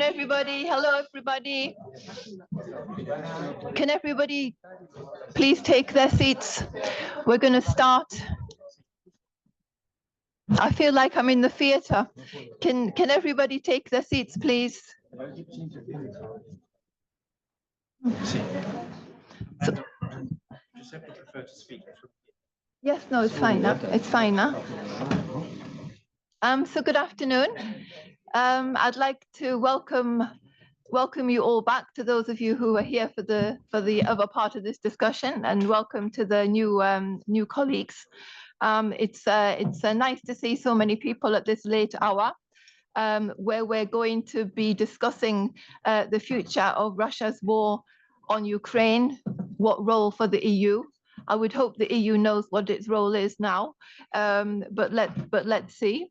Everybody, hello everybody. Can everybody please take their seats? We're going to start. I feel like I'm in the theater. Can everybody take their seats, please? Josep would prefer to speak. Yes, no, it's fine now. It's fine now. So good afternoon. I'd like to welcome you all back, to those of you who are here for the other part of this discussion, and welcome to the new colleagues. It's nice to see so many people at this late hour, where we're going to be discussing the future of Russia's war on Ukraine, what role for the EU. I would hope the EU knows what its role is now, but let's see.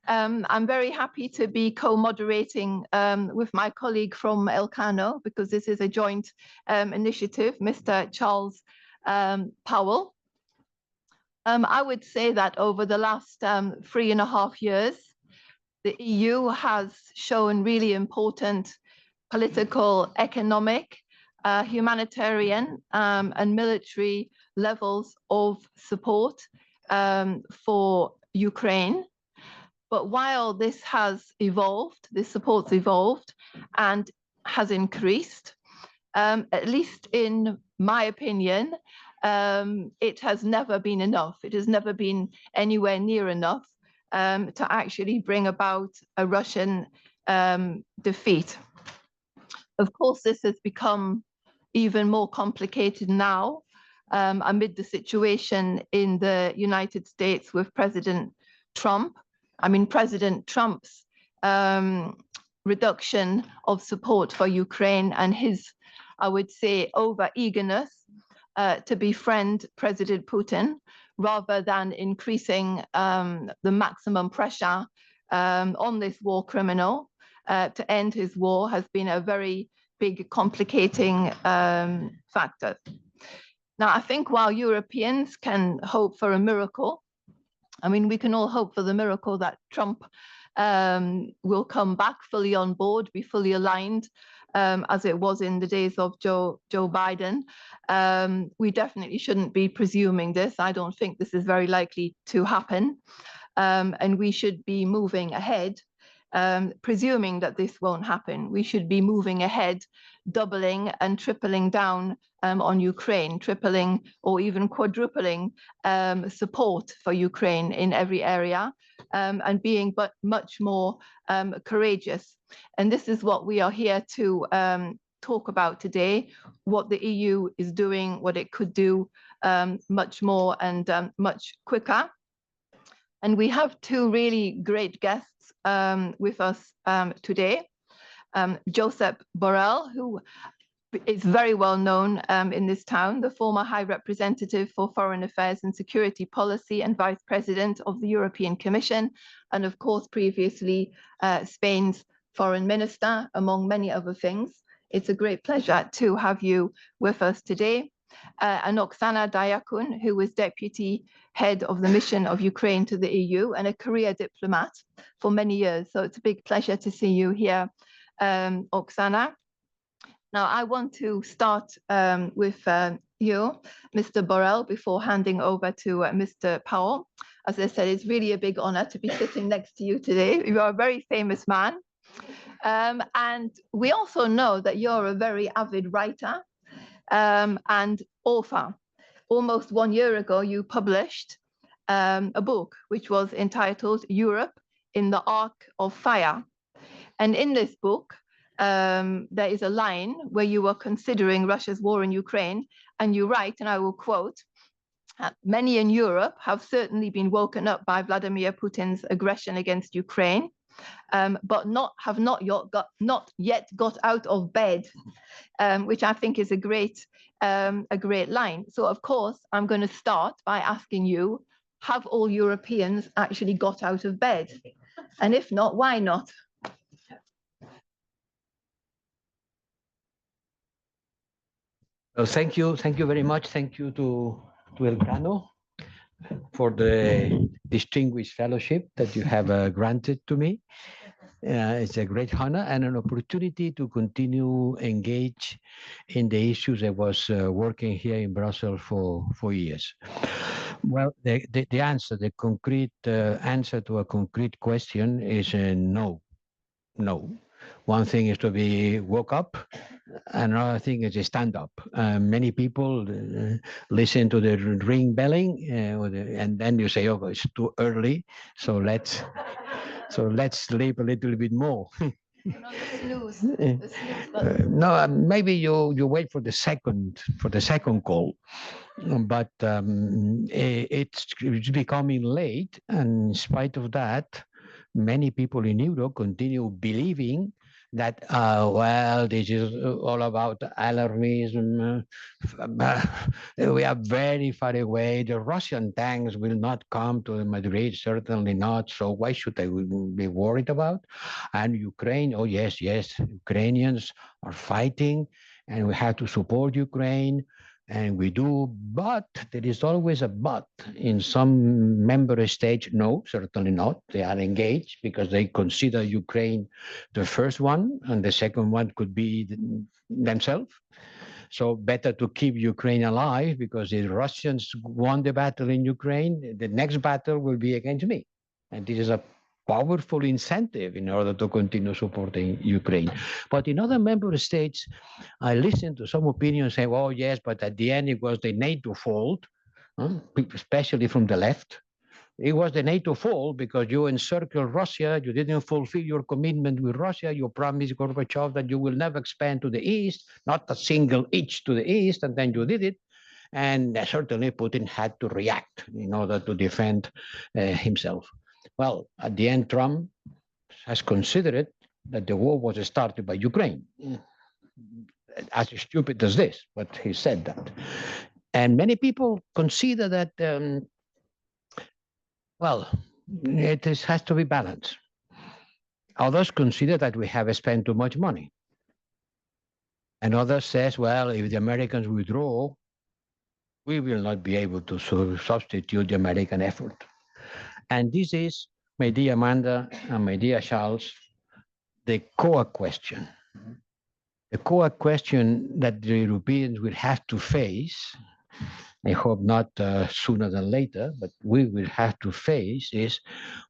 I'm very happy to be co-moderating with my colleague from Elcano, because this is a joint initiative, Mr. Charles Powell. I would say that over the last 3.5 years, the EU has shown really important political, economic, humanitarian, and military levels of support for Ukraine. But while this has evolved, this support's evolved and has increased, at least in my opinion, it has never been enough. It has never been anywhere near enough to actually bring about a Russian defeat. Of course, this has become even more complicated now amid the situation in the United States with President Trump. I mean, President Trump's reduction of support for Ukraine and his, I would say, over-eagerness to befriend President Putin, rather than increasing the maximum pressure on this war criminal to end his war, has been a very big complicating factor. Now, I think while Europeans can hope for a miracle, I mean, we can all hope for the miracle that Trump will come back fully on board, be fully aligned, as it was in the days of Joe Biden. We definitely shouldn't be presuming this. I don't think this is very likely to happen. And we should be moving ahead, presuming that this won't happen. We should be moving ahead, doubling and tripling down on Ukraine, tripling or even quadrupling support for Ukraine in every area, and being much more courageous. And this is what we are here to talk about today, what the EU is doing, what it could do much more and much quicker. And we have two really great guests with us today. Josep Borell, who is very well known in this town, the former High Representative for Foreign Affairs and Security Policy and Vice President of the European Commission, and of course previously Spain's Foreign Minister, among many other things. It's a great pleasure to have you with us today. And Oksana Diakun, who was Deputy Head of the Mission of Ukraine to the EU and a career diplomat for many years. So it's a big pleasure to see you here, Oksana. Now, I want to start with you, Mr. Borell, before handing over to Mr. Powell. As I said, it's really a big honor to be sitting next to you today. You are a very famous man. And we also know that you're a very avid writer and author. Almost 1 year ago, you published a book which was entitled Europe in the Arc of Fire. And in this book, there is a line where you were considering Russia's war in Ukraine, and you write, and I will quote, "Many in Europe have certainly been woken up by Vladimir Putin's aggression against Ukraine, but have not yet got out of bed," which I think is a great line. So of course, I'm going to start by asking you, have all Europeans actually got out of bed? And if not, why not? Well, thank you very much. Thank you to Elcano for the distinguished fellowship that you have granted to me. It's a great honor and an opportunity to continue engage in the issues I was working here in Brussels for years. Well, the answer, the concrete answer to a concrete question is no, no. One thing is to be woke up. Another thing is to stand up. Many people listen to the ring belling, and then you say, "Oh, it's too early, so let's sleep a little bit more." Not the snooze. The snooze button. No, maybe you wait for the second call, but it's becoming late, and in spite of that, many people in Europe continue believing that well, this is all about alarmism. We are very far away. The Russian tanks will not come to Madrid, certainly not. So why should I be worried about? And Ukraine, oh yes, yes, Ukrainians are fighting, and we have to support Ukraine. And we do, but there is always a but. In some member states, no, certainly not. They are engaged because they consider Ukraine the first one, and the second one could be themselves. So better to keep Ukraine alive, because if Russians won the battle in Ukraine, the next battle will be against me. And this is a powerful incentive in order to continue supporting Ukraine. But in other member states, I listened to some opinions saying, oh, yes, but at the end it was the NATO fault, especially from the left. It was the NATO fault because you encircled Russia, you didn't fulfill your commitment with Russia, you promised Gorbachev that you will never expand to the east, not a single inch to the east, and then you did it. And certainly Putin had to react in order to defend himself. Well, at the end, Trump has considered that the war was started by Ukraine. As stupid as this, but he said that. And many people consider that, well, has to be balanced. Others consider that we have spent too much money. And others says, well, if the Americans withdraw, we will not be able to substitute the American effort. And this is, my dear Amanda and my dear Charles, the core question. The core question that the Europeans will have to face, I hope not sooner than later, but we will have to face is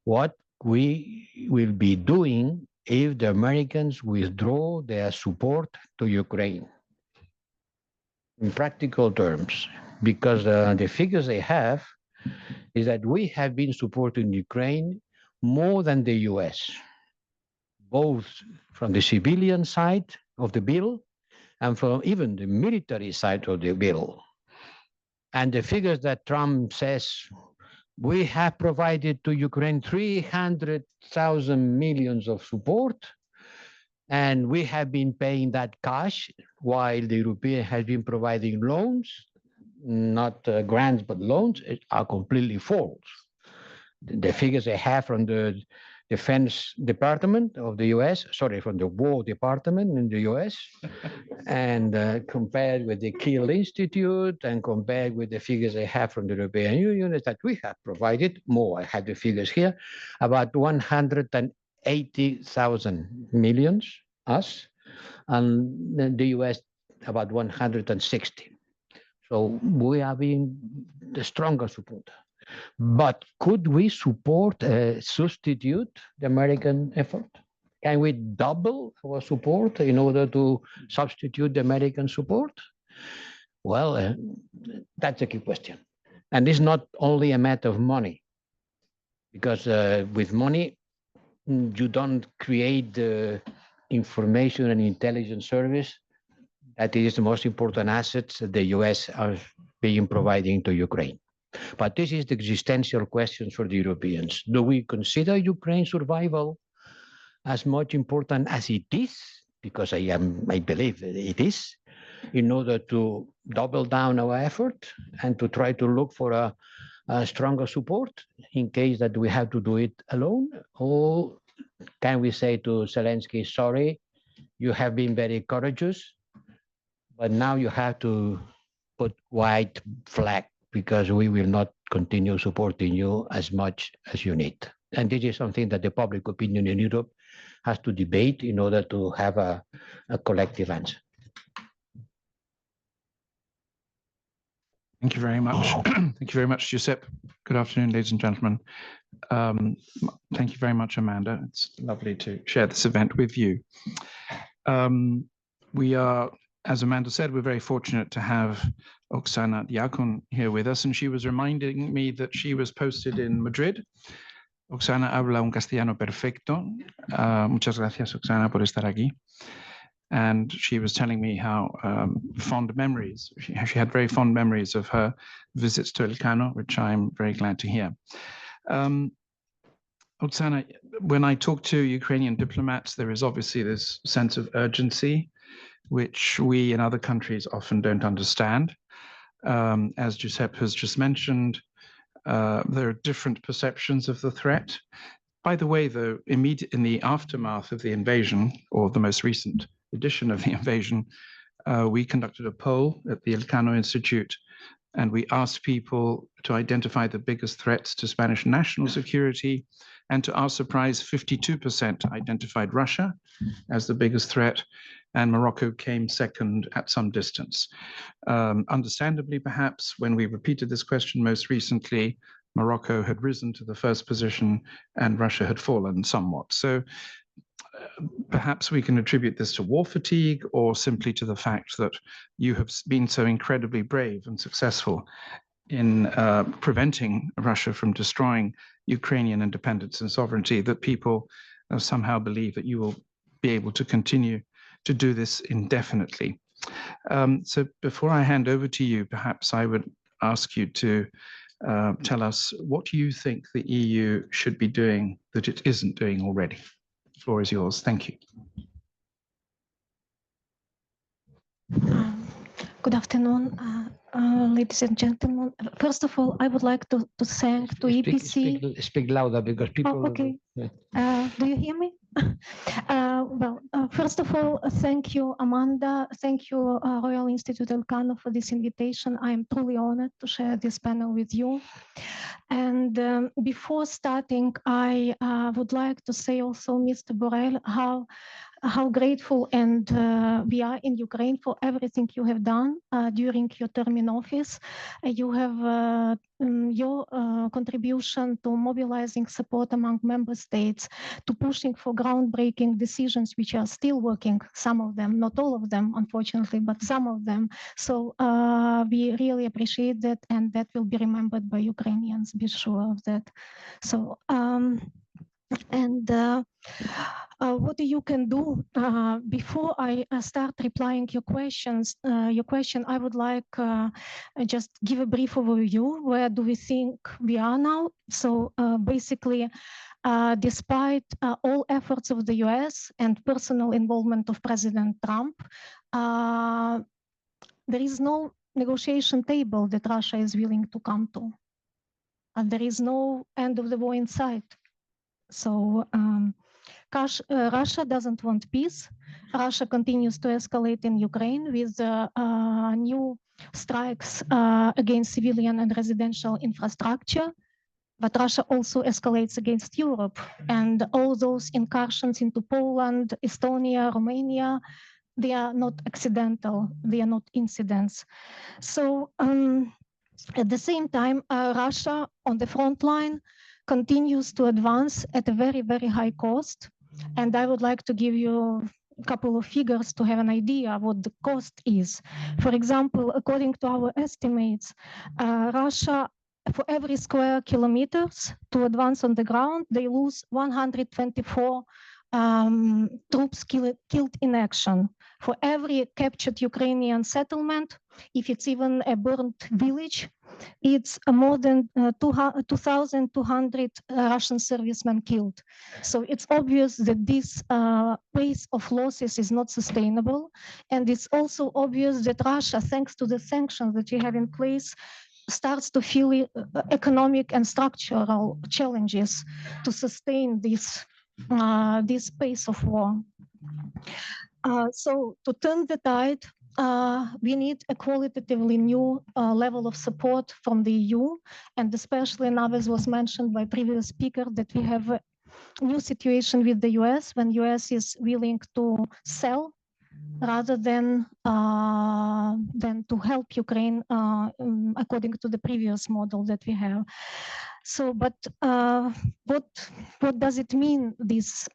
what we will be doing if the Americans withdraw their support to Ukraine. In practical terms, because the figures they have is that we have been supporting Ukraine more than the US, both from the civilian side of the bill and from even the military side of the bill. And the figures that Trump says, we have provided to Ukraine 300,000 millions of support, and we have been paying that cash while the European has been providing loans, not grants, but loans, are completely false. The figures they have from the Defense Department of the US, sorry, from the War Department in the US, and compared with the Kiel Institute and compared with the figures they have from the European Union, is that we have provided more. I have the figures here, about 180,000 millions, us, and the US about 160. So we are being the stronger supporter. But could we support, substitute the American effort? Can we double our support in order to substitute the American support? Well, that's a key question. And it's not only a matter of money, because with money, you don't create the information and intelligence service that is the most important assets that the US are being providing to Ukraine. But this is the existential question for the Europeans. Do we consider Ukraine's survival as much important as it is? Because I believe it is, in order to double down our effort and to try to look for a stronger support in case that we have to do it alone? Or can we say to Zelensky, sorry, you have been very courageous, but now you have to put white flag because we will not continue supporting you as much as you need. And this is something that the public opinion in Europe has to debate in order to have a collective answer. Thank you very much. Thank you very much, Josep. Good afternoon, ladies and gentlemen. Thank you very much, Amanda. It's lovely to share this event with you. We are, as Amanda said, we're very fortunate to have Oksana Diakun here with us, and she was reminding me that she was posted in Madrid. Oksana habla un castellano perfecto. Muchas gracias, Oksana, por estar aquí. And she was telling me how fond memories, she had very fond memories of her visits to Elcano, which I'm very glad to hear. Oksana, when I talk to Ukrainian diplomats, there is obviously this sense of urgency, which we in other countries often don't understand. As Josep has just mentioned, there are different perceptions of the threat. By the way, though, in the aftermath of the invasion, or the most recent edition of the invasion, we conducted a poll at the Elcano Institute, and we asked people to identify the biggest threats to Spanish national security, and to our surprise, 52% identified Russia as the biggest threat, and Morocco came second at some distance. Understandably, perhaps, when we repeated this question most recently, Morocco had risen to the first position and Russia had fallen somewhat. So perhaps we can attribute this to war fatigue, or simply to the fact that you have been so incredibly brave and successful in preventing Russia from destroying Ukrainian independence and sovereignty, that people somehow believe that you will be able to continue to do this indefinitely. So before I hand over to you, perhaps I would ask you to tell us what you think the EU should be doing that it isn't doing already. The floor is yours. Thank you. Good afternoon, ladies and gentlemen. First of all, I would like to thank to EPC. Speak louder, because people. Oh, okay. Do you hear me? First of all, thank you, Amanda. Thank you, Royal Institute Elcano, for this invitation. I am truly honored to share this panel with you. And before starting, I would like to say also, Mr. Borell, how grateful and we are in Ukraine for everything you have done during your term in office. You have your contribution to mobilizing support among member states, to pushing for groundbreaking decisions which are still working, some of them, not all of them, unfortunately, but some of them. So we really appreciate that, and that will be remembered by Ukrainians, be sure of that. So, what you can do before I start replying your questions, I would like just give a brief overview. Where do we think we are now? So basically, despite all efforts of the US and personal involvement of President Trump, there is no negotiation table that Russia is willing to come to. And there is no end of the war in sight. So Russia doesn't want peace. Russia continues to escalate in Ukraine with new strikes against civilian and residential infrastructure. But Russia also escalates against Europe, and all those incursions into Poland, Estonia, Romania, they are not accidental, they are not incidents. So at the same time, Russia on the front line continues to advance at a very, very high cost. And I would like to give you a couple of figures to have an idea of what the cost is. For example, according to our estimates, Russia, for every square kilometers to advance on the ground, they lose 124 troops killed in action. For every captured Ukrainian settlement, if it's even a burned village, it's more than 2,200 Russian servicemen killed. So it's obvious that this pace of losses is not sustainable. And it's also obvious that Russia, thanks to the sanctions that we have in place, starts to feel economic and structural challenges to sustain this pace of war. So to turn the tide, we need a qualitatively new level of support from the EU, and especially now, as was mentioned by previous speaker, that we have new situation with the US when US is willing to sell rather than to help Ukraine according to the previous model that we have. So, but what does it mean, this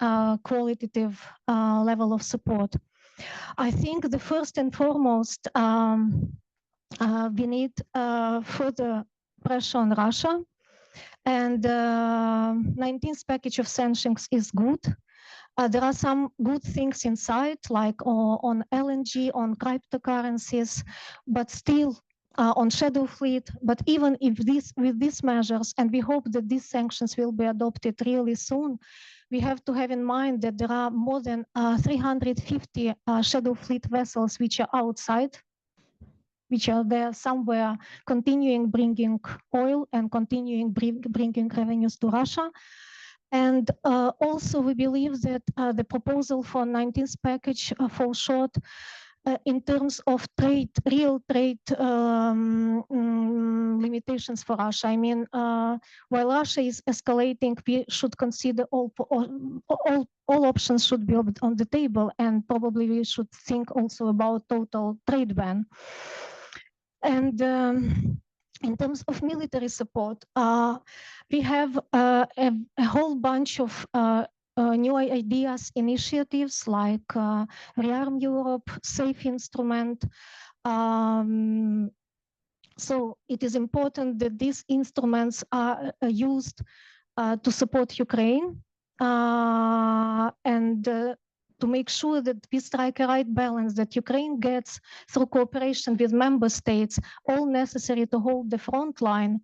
qualitative level of support? I think the first and foremost, we need further pressure on Russia, and 19th package of sanctions is good. There are some good things inside, like on LNG, on cryptocurrencies, but still on shadow fleet. But even if with these measures, and we hope that these sanctions will be adopted really soon, we have to have in mind that there are more than 350 shadow fleet vessels which are outside, which are there somewhere, continuing bringing oil and continuing bringing revenues to Russia. And also we believe that the proposal for 19th package falls short in terms of trade, real trade limitations for Russia. I mean, while Russia is escalating, we should consider all options should be on the table, and probably we should think also about total trade ban. And in terms of military support, we have a whole bunch of new ideas, initiatives like Rearm Europe, Safe Instrument. So it is important that these instruments are used to support Ukraine and to make sure that we strike a right balance, that Ukraine gets, through cooperation with member states, all necessary to hold the front line.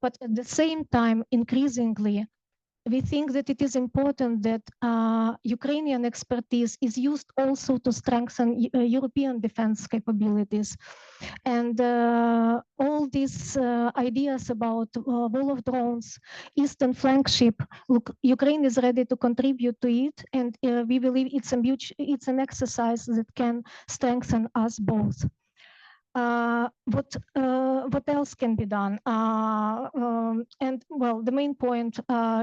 But at the same time, increasingly, we think that it is important that Ukrainian expertise is used also to strengthen European defense capabilities. And all these ideas about wall of drones, Eastern flagship, look, Ukraine is ready to contribute to it, and we believe it's an exercise that can strengthen us both. What else can be done? And well, the main point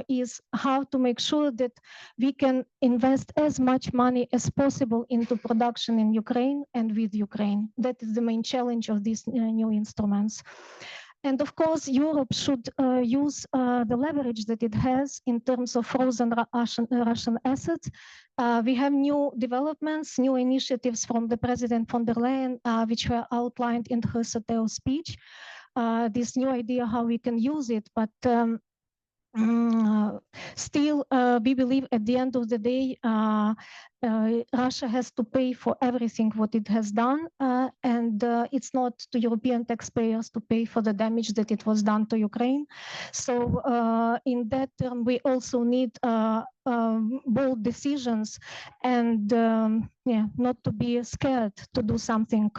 is how to make sure that we can invest as much money as possible into production in Ukraine and with Ukraine. That is the main challenge of these new instruments. And of course, Europe should use the leverage that it has in terms of frozen Russian assets. We have new developments, new initiatives from the President von der Leyen, which were outlined in her SATEO speech. This new idea how we can use it, but still, we believe at the end of the day, Russia has to pay for everything what it has done, and it's not to European taxpayers to pay for the damage that it was done to Ukraine. So in that term, we also need bold decisions, and yeah, not to be scared to do something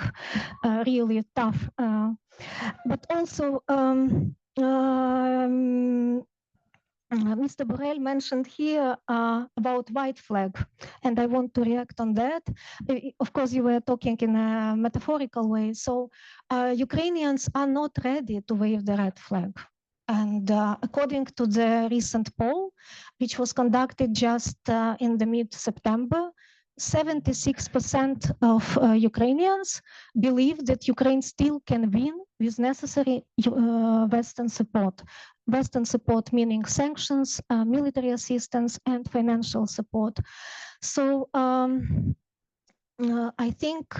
really tough. But also, Mr. Borell mentioned here about white flag, and I want to react on that. Of course, you were talking in a metaphorical way. So Ukrainians are not ready to wave the red flag. And according to the recent poll, which was conducted just in the mid-September, 76% of Ukrainians believe that Ukraine still can win with necessary Western support. Western support meaning sanctions, military assistance, and financial support. So I think,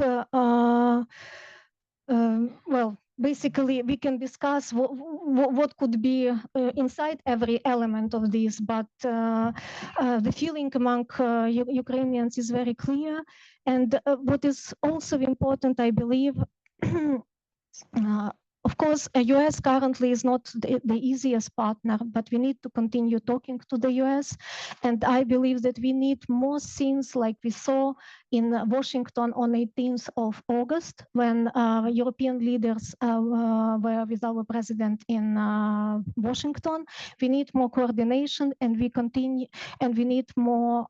well, basically we can discuss what could be inside every element of this, but the feeling among Ukrainians is very clear. And what is also important, I believe, of course, US currently is not the easiest partner, but we need to continue talking to the US. And I believe that we need more scenes like we saw in Washington on 18th of August, when European leaders were with our president in Washington. We need more coordination, and we need more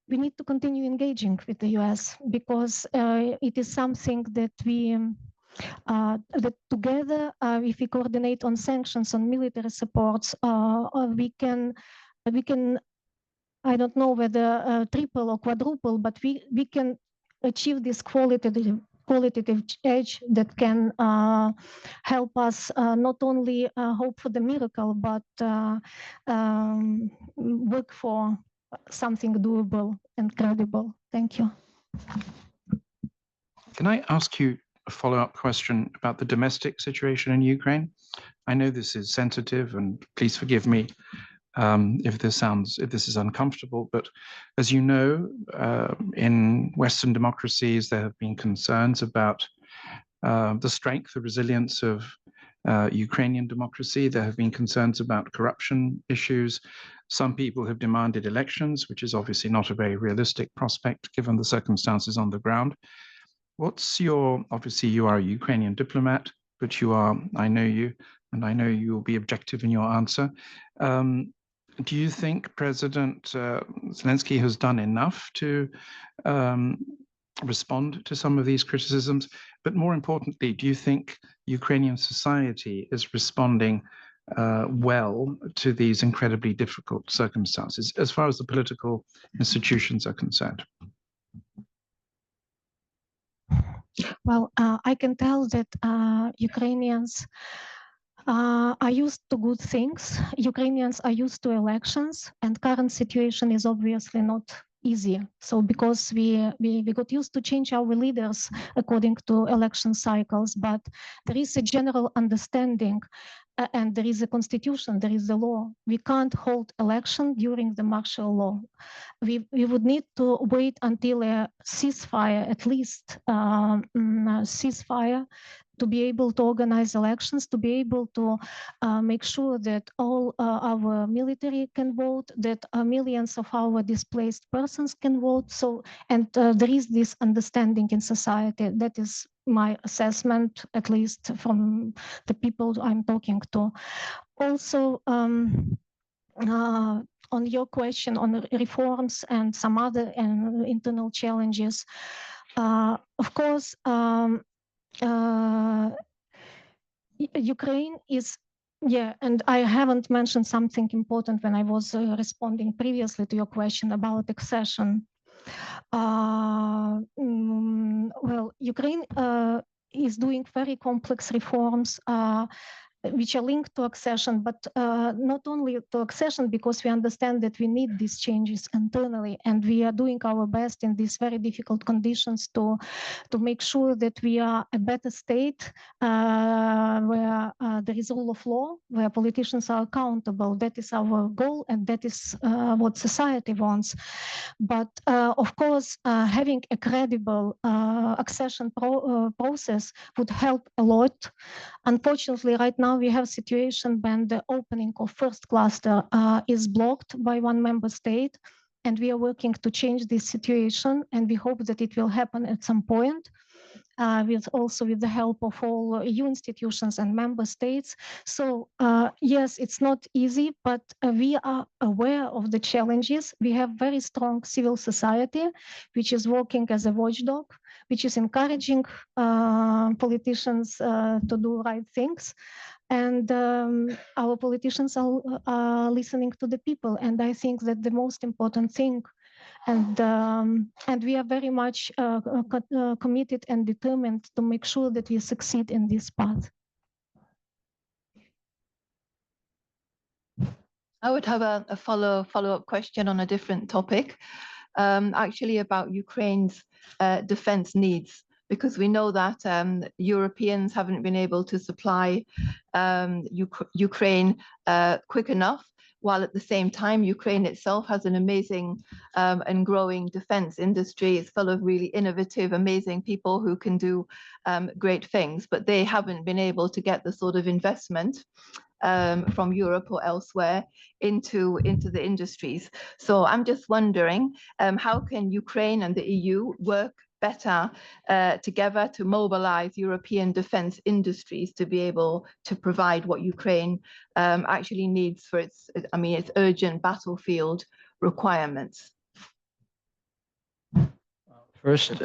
we need to continue engaging with the US, because it is something that we that together, if we coordinate on sanctions, on military supports, we can we can, I don't know whether triple or quadruple, but we can achieve this qualitative edge that can help us not only hope for the miracle, but work for something doable and credible. Thank you. Can I ask you a follow-up question about the domestic situation in Ukraine? I know this is sensitive, and please forgive me if this is uncomfortable, but as you know, in Western democracies, there have been concerns about the strength, the resilience of Ukrainian democracy. There have been concerns about corruption issues. Some people have demanded elections, which is obviously not a very realistic prospect given the circumstances on the ground. Obviously you are a Ukrainian diplomat, but I know you, and I know you will be objective in your answer. Do you think President Zelensky has done enough to respond to some of these criticisms? But more importantly, do you think Ukrainian society is responding well to these incredibly difficult circumstances as far as the political institutions are concerned? Well, I can tell that Ukrainians are used to good things. Ukrainians are used to elections, and current situation is obviously not easy. So because we got used to change our leaders according to election cycles, but there is a general understanding and there is a constitution, there is a law. We can't hold election during the martial law. We would need to wait until a ceasefire, at least ceasefire, to be able to organize elections, to be able to make sure that all our military can vote, that millions of our displaced persons can vote. So, and there is this understanding in society. That is my assessment, at least from the people I'm talking to. Also, on your question on reforms and some other internal challenges, of course, Ukraine is, and I haven't mentioned something important when I was responding previously to your question about accession. Well, Ukraine is doing very complex reforms which are linked to accession, but not only to accession, because we understand that we need these changes internally, and we are doing our best in these very difficult conditions to make sure that we are a better state where there is rule of law, where politicians are accountable. That is our goal, and that is what society wants. But of course, having a credible accession process would help a lot. Unfortunately, right now we have a situation when the opening of first cluster is blocked by one member state, and we are working to change this situation, and we hope that it will happen at some point. Also with the help of all EU institutions and member states. So yes, it's not easy, but we are aware of the challenges. We have very strong civil society, which is working as a watchdog, which is encouraging politicians to do right things. And our politicians are listening to the people. And I think that the most important thing, and we are very much committed and determined to make sure that we succeed in this path. I would have a follow-up question on a different topic, actually about Ukraine's defense needs, because we know that Europeans haven't been able to supply Ukraine quick enough, while at the same time, Ukraine itself has an amazing and growing defense industry. It's full of really innovative, amazing people who can do great things, but they haven't been able to get the sort of investment from Europe or elsewhere into the industries. So I'm just wondering, how can Ukraine and the EU work better together to mobilize European defense industries to be able to provide what Ukraine actually needs for its urgent battlefield requirements? First,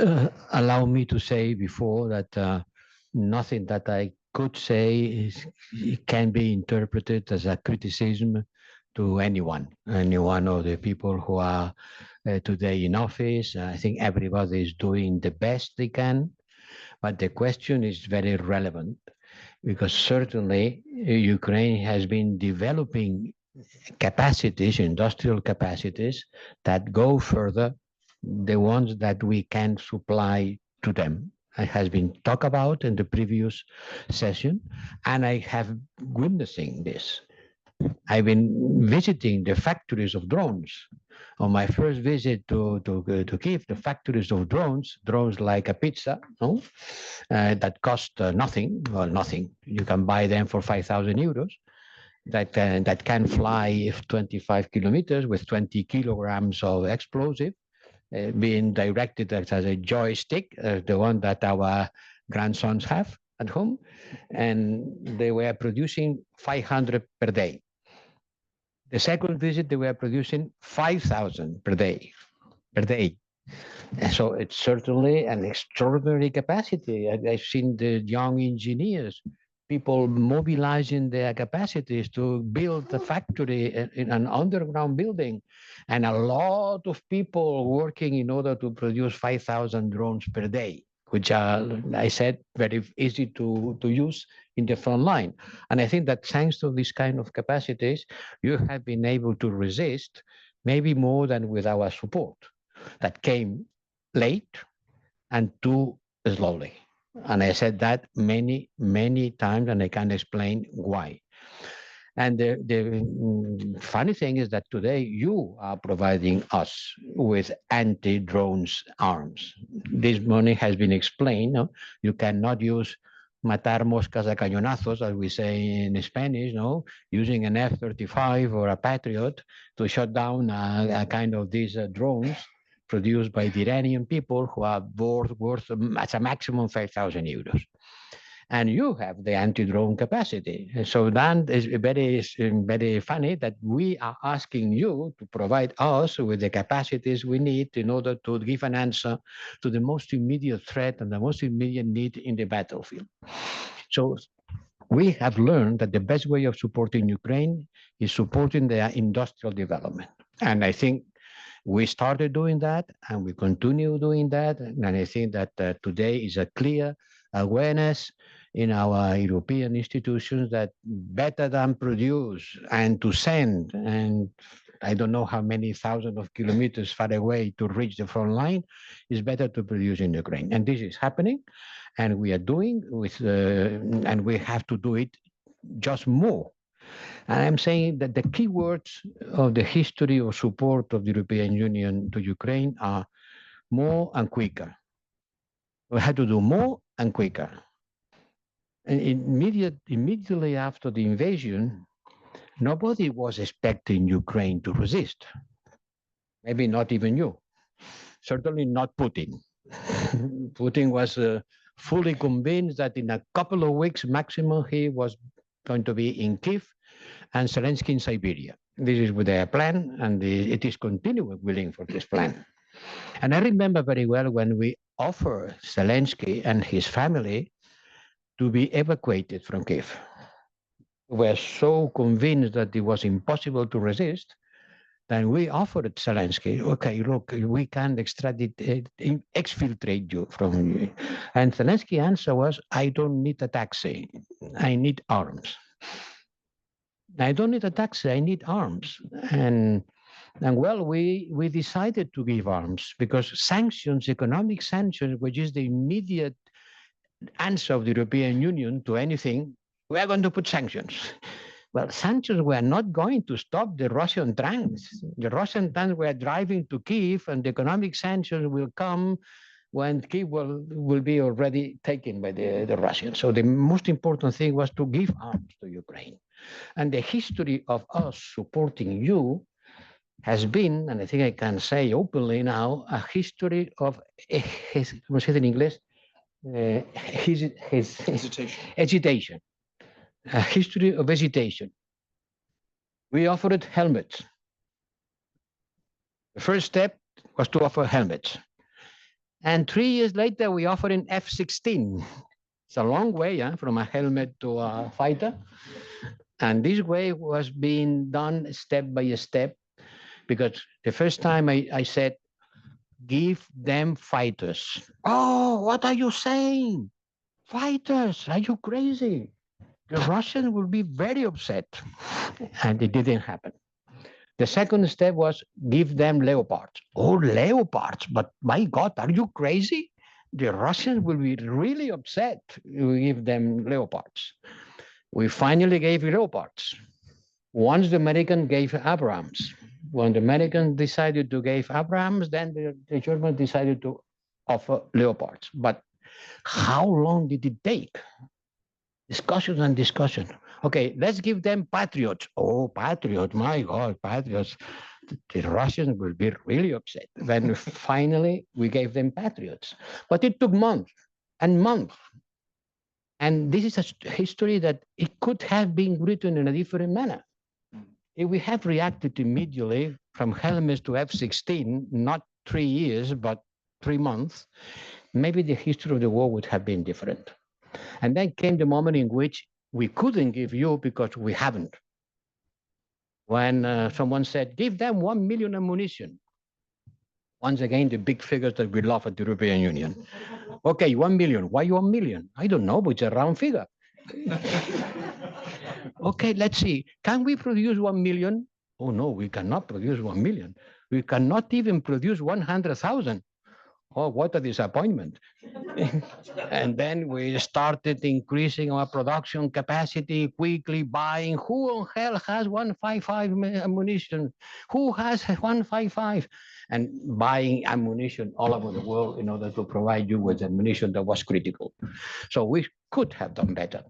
allow me to say before that nothing that I could say can be interpreted as a criticism to anyone of the people who are today in office. I think everybody is doing the best they can, but the question is very relevant because certainly Ukraine has been developing capacities, industrial capacities that go further the ones that we can supply to them. It has been talked about in the previous session, and I have witnessing this. I've been visiting the factories of drones. On my first visit to Kiev, the factories of drones like a pizza, no? That cost nothing, well, nothing. You can buy them for 5,000 euros. That can fly 25 kilometers with 20 kilograms of explosive, being directed as a joystick, the one that our grandsons have at home, and they were producing 500 per day. The second visit, they were producing 5,000 per day. And so it's certainly an extraordinary capacity. I've seen the young engineers, people mobilizing their capacities to build a factory in an underground building, and a lot of people working in order to produce 5,000 drones per day, which are, I said, very easy to use in the front line. And I think that thanks to this kind of capacities, you have been able to resist maybe more than with our support that came late and too slowly. And I said that many, many times, and I can explain why. And the funny thing is that today you are providing us with anti-drones arms. This morning has been explained. No? You cannot use matar moscas a cañonazos, as we say in Spanish, no? Using an F-35 or a Patriot to shut down a kind of these drones produced by the Iranian people who are worth at a maximum 5,000 euros. And you have the anti-drone capacity. So that is very funny that we are asking you to provide us with the capacities we need in order to give an answer to the most immediate threat and the most immediate need in the battlefield. So we have learned that the best way of supporting Ukraine is supporting their industrial development. And I think we started doing that and we continue doing that. And I think that today is a clear awareness in our European institutions that better than produce and to send, and I don't know how many thousands of kilometers far away to reach the front line, is better to produce in Ukraine. And this is happening, and we are doing with, and we have to do it just more. And I'm saying that the key words of the history of support of the European Union to Ukraine are more and quicker. We had to do more and quicker. And immediately after the invasion, nobody was expecting Ukraine to resist. Maybe not even you. Certainly not Putin. Putin was fully convinced that in a couple of weeks maximum, he was going to be in Kiev and Zelensky in Siberia. This is with their plan, and it is continuing willing for this plan. And I remember very well when we offered Zelensky and his family to be evacuated from Kiev. We were so convinced that it was impossible to resist that we offered Zelensky, okay, look, we can exfiltrate you from you. And Zelensky's answer was, I don't need a taxi, I need arms. I don't need a taxi, I need arms. And well, we decided to give arms because sanctions, economic sanctions, which is the immediate answer of the European Union to anything, we are going to put sanctions. Well, sanctions were not going to stop the Russian tanks. The Russian tanks were driving to Kiev, and the economic sanctions will come when Kiev will be already taken by the Russians. So the most important thing was to give arms to Ukraine. And the history of us supporting you has been, and I think I can say openly now, a history of, ¿cómo se dice en inglés? Hesitation. A history of hesitation. We offered helmets. The first step was to offer helmets. And 3 years later, we offered an F-16. It's a long way from a helmet to a fighter. And this way was being done step by step, because the first time I said, give them fighters. Oh, what are you saying? Fighters? Are you crazy? The Russians will be very upset. And it didn't happen. The second step was give them leopards. Oh, leopards, but my God, are you crazy? The Russians will be really upset. We give them leopards. We finally gave leopards. Once the American gave Abrams. When the Americans decided to give Abrams, then the Germans decided to offer leopards. But how long did it take? Discussion and discussion. Okay, let's give them Patriots. Oh, Patriots, my God, Patriots. The Russians will be really upset. Then finally we gave them Patriots. But it took months and months. And this is a history that it could have been written in a different manner. If we had reacted immediately from Helmets to F-16, not 3 years, but 3 months, maybe the history of the war would have been different. And then came the moment in which we couldn't give you because we haven't. When someone said, give them 1 million ammunition. Once again, the big figures that we love at the European Union. Okay, 1 million. Why 1 million? I don't know, but it's a round figure. Okay, let's see. Can we produce 1 million? Oh, no, we cannot produce 1 million. We cannot even produce 100,000. Oh, what a disappointment. And then we started increasing our production capacity, quickly buying. Who on hell has 155 ammunition? Who has 155? And buying ammunition all over the world in order to provide you with ammunition that was critical. So we could have done better.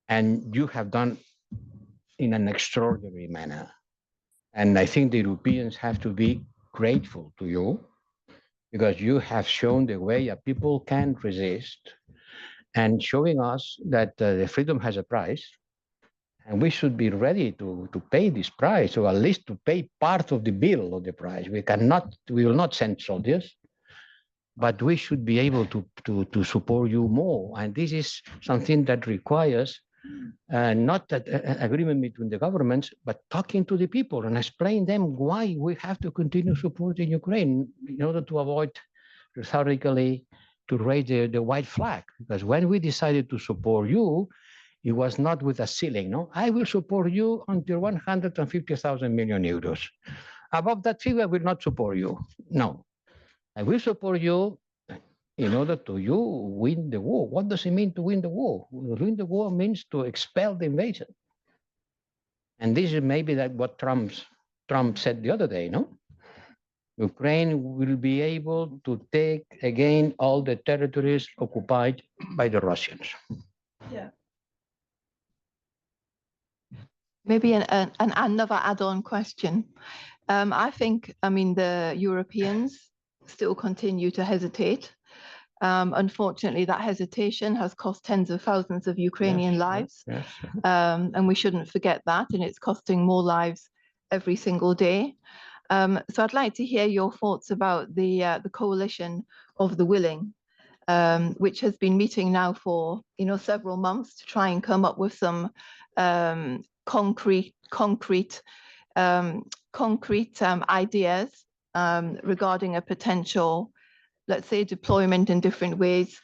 And you have done in an extraordinary manner. And I think the Europeans have to be grateful to you, because you have shown the way that people can resist, and showing us that the freedom has a price, and we should be ready to pay this price, or at least to pay part of the bill of the price. We will not send soldiers, but we should be able to support you more. And this is something that requires not an agreement between the governments, but talking to the people and explain them why we have to continue supporting Ukraine in order to avoid rhetorically to raise the white flag. Because when we decided to support you, it was not with a ceiling. No, I will support you until 150,000 million euros. Above that figure, I will not support you. No, I will support you in order to you win the war. What does it mean to win the war? Win the war means to expel the invasion. And this is maybe that what Trump said the other day, no? Ukraine will be able to take again all the territories occupied by the Russians. Yeah. Maybe another add-on question. I think, the Europeans still continue to hesitate. Unfortunately, that hesitation has cost tens of thousands of Ukrainian lives. Yes. And we shouldn't forget that. And it's costing more lives every single day. So I'd like to hear your thoughts about the coalition of the willing, which has been meeting now for several months to try and come up with some concrete ideas regarding a potential, let's say, deployment in different ways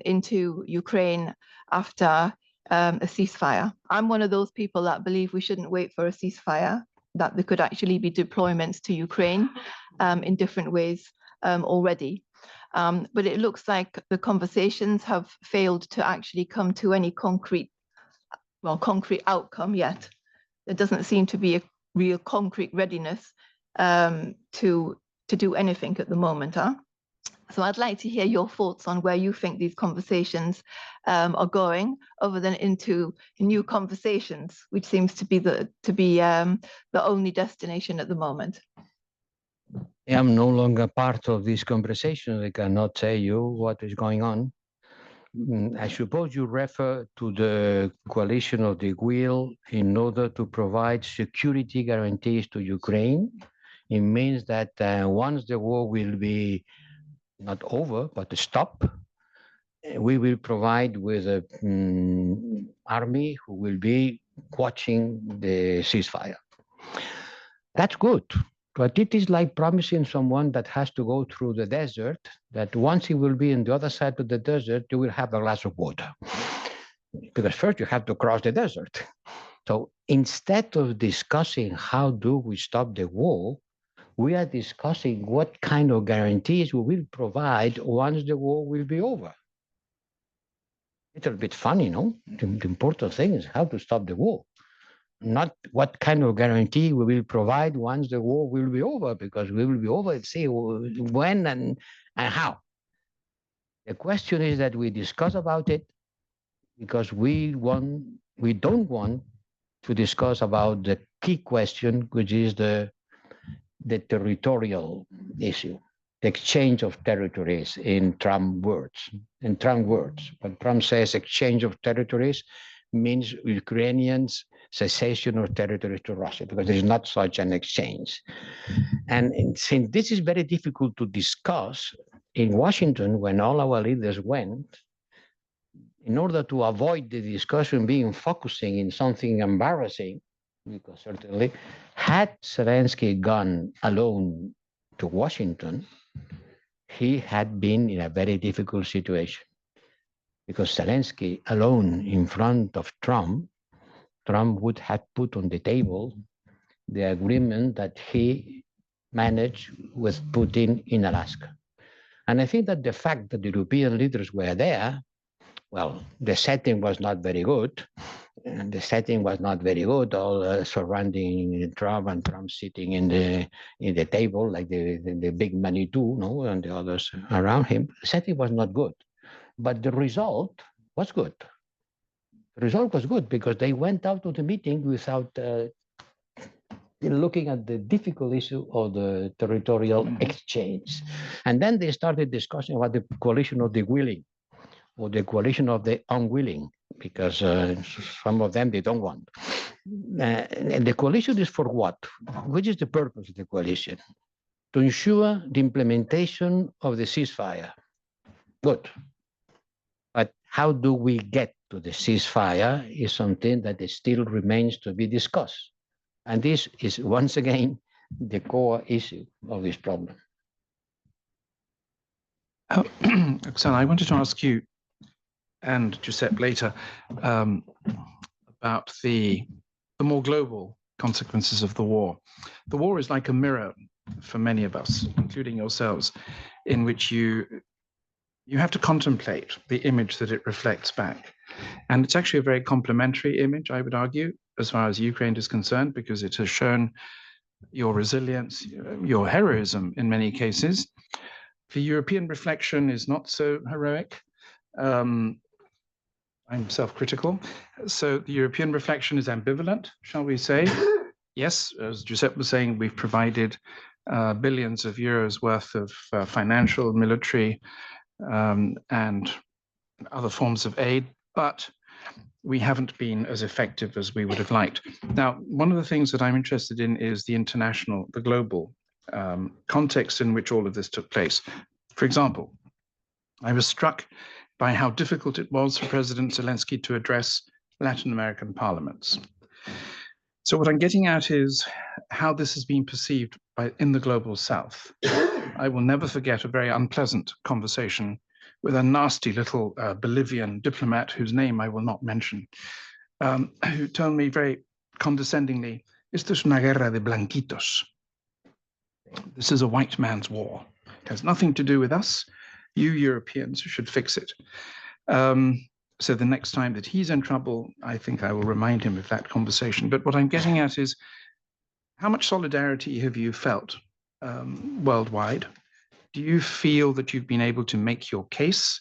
into Ukraine after a ceasefire. I'm one of those people that believe we shouldn't wait for a ceasefire, that there could actually be deployments to Ukraine in different ways already. But it looks like the conversations have failed to actually come to any concrete outcome yet. There doesn't seem to be a real concrete readiness to do anything at the moment. So I'd like to hear your thoughts on where you think these conversations are going, other than into new conversations, which seems to be the only destination at the moment. I am no longer part of this conversation. I cannot tell you what is going on. I suppose you refer to the coalition of the will in order to provide security guarantees to Ukraine. It means that once the war will be not over, but stop, we will provide with an army who will be watching the ceasefire. That's good, but it is like promising someone that has to go through the desert, that once he will be on the other side of the desert, you will have a glass of water. Because first you have to cross the desert. So instead of discussing how do we stop the war, we are discussing what kind of guarantees we will provide once the war will be over. A little bit funny, no? The important thing is how to stop the war, not what kind of guarantee we will provide once the war will be over, because we will be over, see when and how. The question is that we discuss about it because we don't want to discuss about the key question, which is the territorial issue, the exchange of territories in Trump words. In Trump words, when Trump says exchange of territories means Ukrainians cessation of territories to Russia, because there is not such an exchange. And since this is very difficult to discuss in Washington, when all our leaders went, in order to avoid the discussion being focusing in something embarrassing, because certainly had Zelensky gone alone to Washington, he had been in a very difficult situation. Because Zelensky alone in front of Trump would have put on the table the agreement that he managed with Putin in Alaska. And I think that the fact that the European leaders were there, well, the setting was not very good. And the setting was not very good, all surrounding Trump and Trump sitting in the table, like the big Manitou, no, and the others around him. The setting was not good. But the result was good. The result was good because they went out of the meeting without looking at the difficult issue of the territorial exchange. And then they started discussing about the coalition of the willing or the coalition of the unwilling, because some of them they don't want. And the coalition is for what? Which is the purpose of the coalition? To ensure the implementation of the ceasefire. Good. But how do we get to the ceasefire is something that still remains to be discussed. And this is, once again, the core issue of this problem. Oksana, I wanted to ask you, and Josep later, about the more global consequences of the war. The war is like a mirror for many of us, including yourselves, in which you have to contemplate the image that it reflects back. And it's actually a very complimentary image, I would argue, as far as Ukraine is concerned, because it has shown your resilience, your heroism in many cases. The European reflection is not so heroic. I'm self-critical. So the European reflection is ambivalent, shall we say? Yes, as Josep was saying, we've provided billions of euros worth of financial, military, and other forms of aid, but we haven't been as effective as we would have liked. Now, one of the things that I'm interested in is the international, the global context in which all of this took place. For example, I was struck by how difficult it was for President Zelensky to address Latin American parliaments. So what I'm getting at is how this has been perceived in the global South. I will never forget a very unpleasant conversation with a nasty little Bolivian diplomat whose name I will not mention, who told me very condescendingly, "Esto es una guerra de blanquitos." This is a white man's war. It has nothing to do with us. You Europeans should fix it. So the next time that he's in trouble, I think I will remind him of that conversation. But what I'm getting at is, how much solidarity have you felt worldwide? Do you feel that you've been able to make your case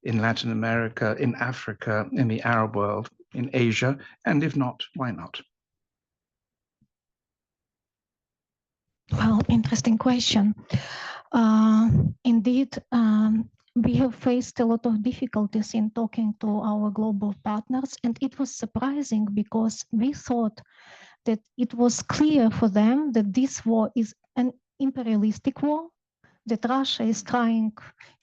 in Latin America, in Africa, in the Arab world, in Asia? And if not, why not? Well, interesting question. Indeed, we have faced a lot of difficulties in talking to our global partners, and it was surprising because we thought that it was clear for them that this war is an imperialistic war, that Russia is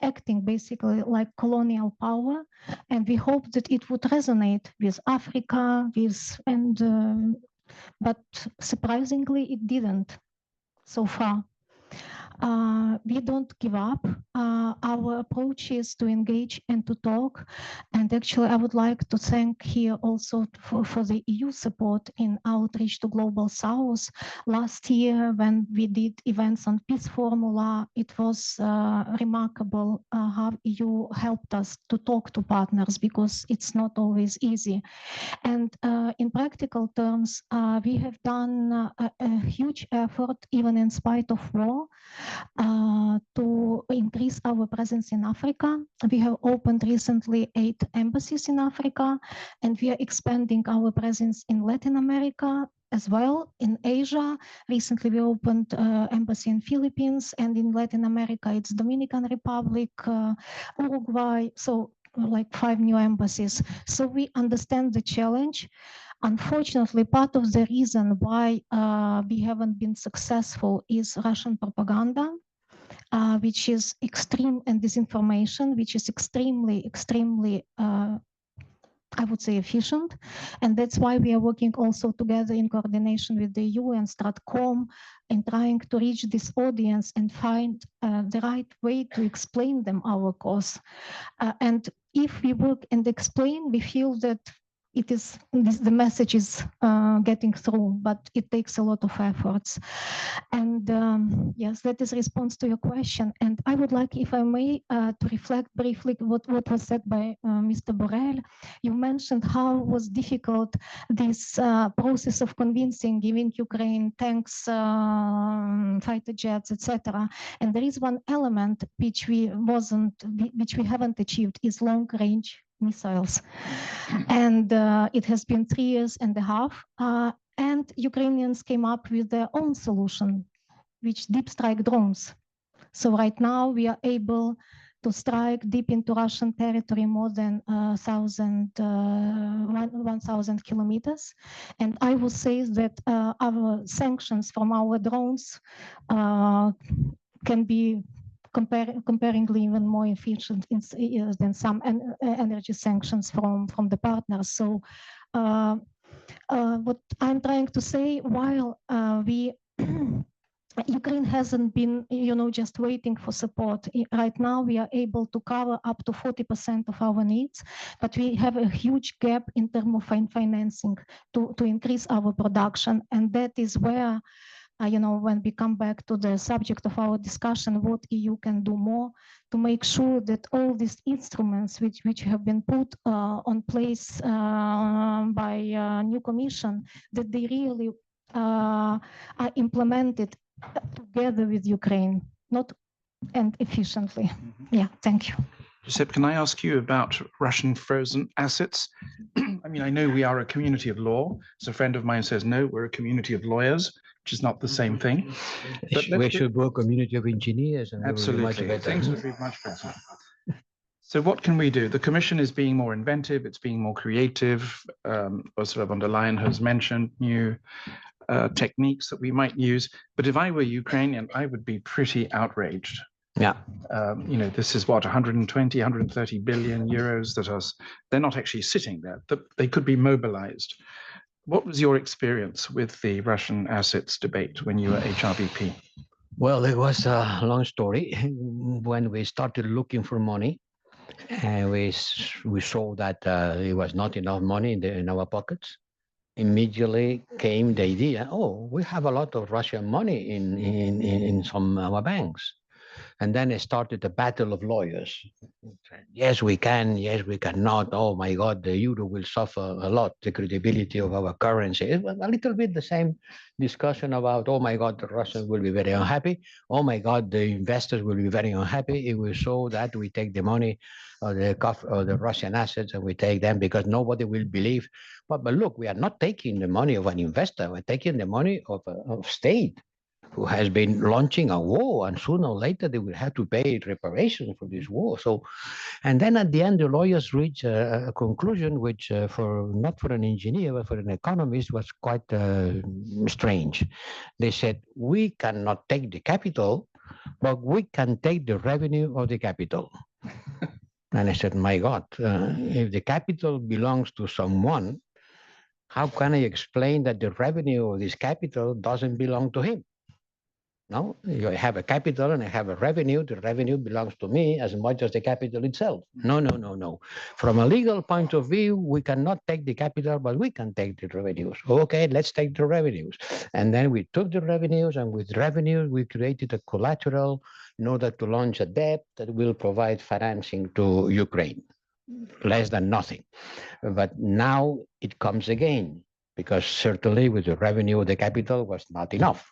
acting basically like colonial power, and we hope that it would resonate with Africa, but surprisingly, it didn't so far. We don't give up. Our approach is to engage and to talk. And actually, I would like to thank here also for the EU support in outreach to Global South. Last year, when we did events on Peace Formula, it was remarkable how EU helped us to talk to partners, because it's not always easy. And in practical terms, we have done a huge effort, even in spite of war, to increase our presence in Africa. We have opened recently 8 embassies in Africa, and we are expanding our presence in Latin America as well. In Asia, recently we opened embassy in Philippines, and in Latin America, it's Dominican Republic, Uruguay, so like 5 new embassies. So we understand the challenge. Unfortunately, part of the reason why we haven't been successful is Russian propaganda, which is extreme, and disinformation, which is extremely, I would say, efficient. And that's why we are working also together in coordination with the EU and Stratcom in trying to reach this audience and find the right way to explain them our cause. And if we work and explain, we feel that the message is getting through, but it takes a lot of efforts. And yes, that is response to your question. And I would like, if I may, to reflect briefly what was said by Mr. Borell. You mentioned how was difficult this process of convincing, giving Ukraine tanks, fighter jets, etc. And there is one element which we haven't achieved, is long-range missiles. And it has been 3.5 years, and Ukrainians came up with their own solution, which deep strike drones. So right now we are able to strike deep into Russian territory more than 1,000 kilometers. And I will say that our sanctions from our drones can be comparingly even more efficient than some energy sanctions from the partners. So what I'm trying to say, while Ukraine hasn't been, just waiting for support. Right now, we are able to cover up to 40% of our needs, but we have a huge gap in terms of financing to increase our production. And that is where, when we come back to the subject of our discussion, what EU can do more to make sure that all these instruments which have been put on place by new commission, that they really are implemented together with Ukraine, and efficiently. Yeah, thank you. Josep, can I ask you about Russian frozen assets? I mean, I know we are a community of law. So a friend of mine says, no, we're a community of lawyers, which is not the same thing. But we should be a community of engineers. And absolutely, things would be much better. So what can we do? The Commission is being more inventive. It's being more creative. Ursula von der Leyen has mentioned new techniques that we might use. But if I were Ukrainian, I would be pretty outraged. Yeah. This is what, 120, 130 billion euros they're not actually sitting there. They could be mobilized. What was your experience with the Russian assets debate when you were HRBP? Well, it was a long story. When we started looking for money, and we saw that it was not enough money in our pockets, immediately came the idea, we have a lot of Russian money in some of our banks. And then it started a battle of lawyers. Yes, we can. Yes, we cannot. Oh my God, the euro will suffer a lot. The credibility of our currency. It was a little bit the same discussion about, oh my God, the Russians will be very unhappy. Oh my God, the investors will be very unhappy if we show that we take the money of the Russian assets and we take them, because nobody will believe. But look, we are not taking the money of an investor. We're taking the money of state who has been launching a war, and sooner or later they will have to pay reparations for this war. So, and then at the end, the lawyers reach a conclusion which, not for an engineer, but for an economist, was quite strange. They said, we cannot take the capital but we can take the revenue of the capital. And I said, my God, if the capital belongs to someone, how can I explain that the revenue of this capital doesn't belong to him? No, you have a capital and I have a revenue. The revenue belongs to me as much as the capital itself. No, no, no, no. From a legal point of view, we cannot take the capital, but we can take the revenues. Okay, let's take the revenues. And then we took the revenues, and with revenues, we created a collateral in order to launch a debt that will provide financing to Ukraine. Less than nothing. But now it comes again, because certainly with the revenue of the capital was not enough.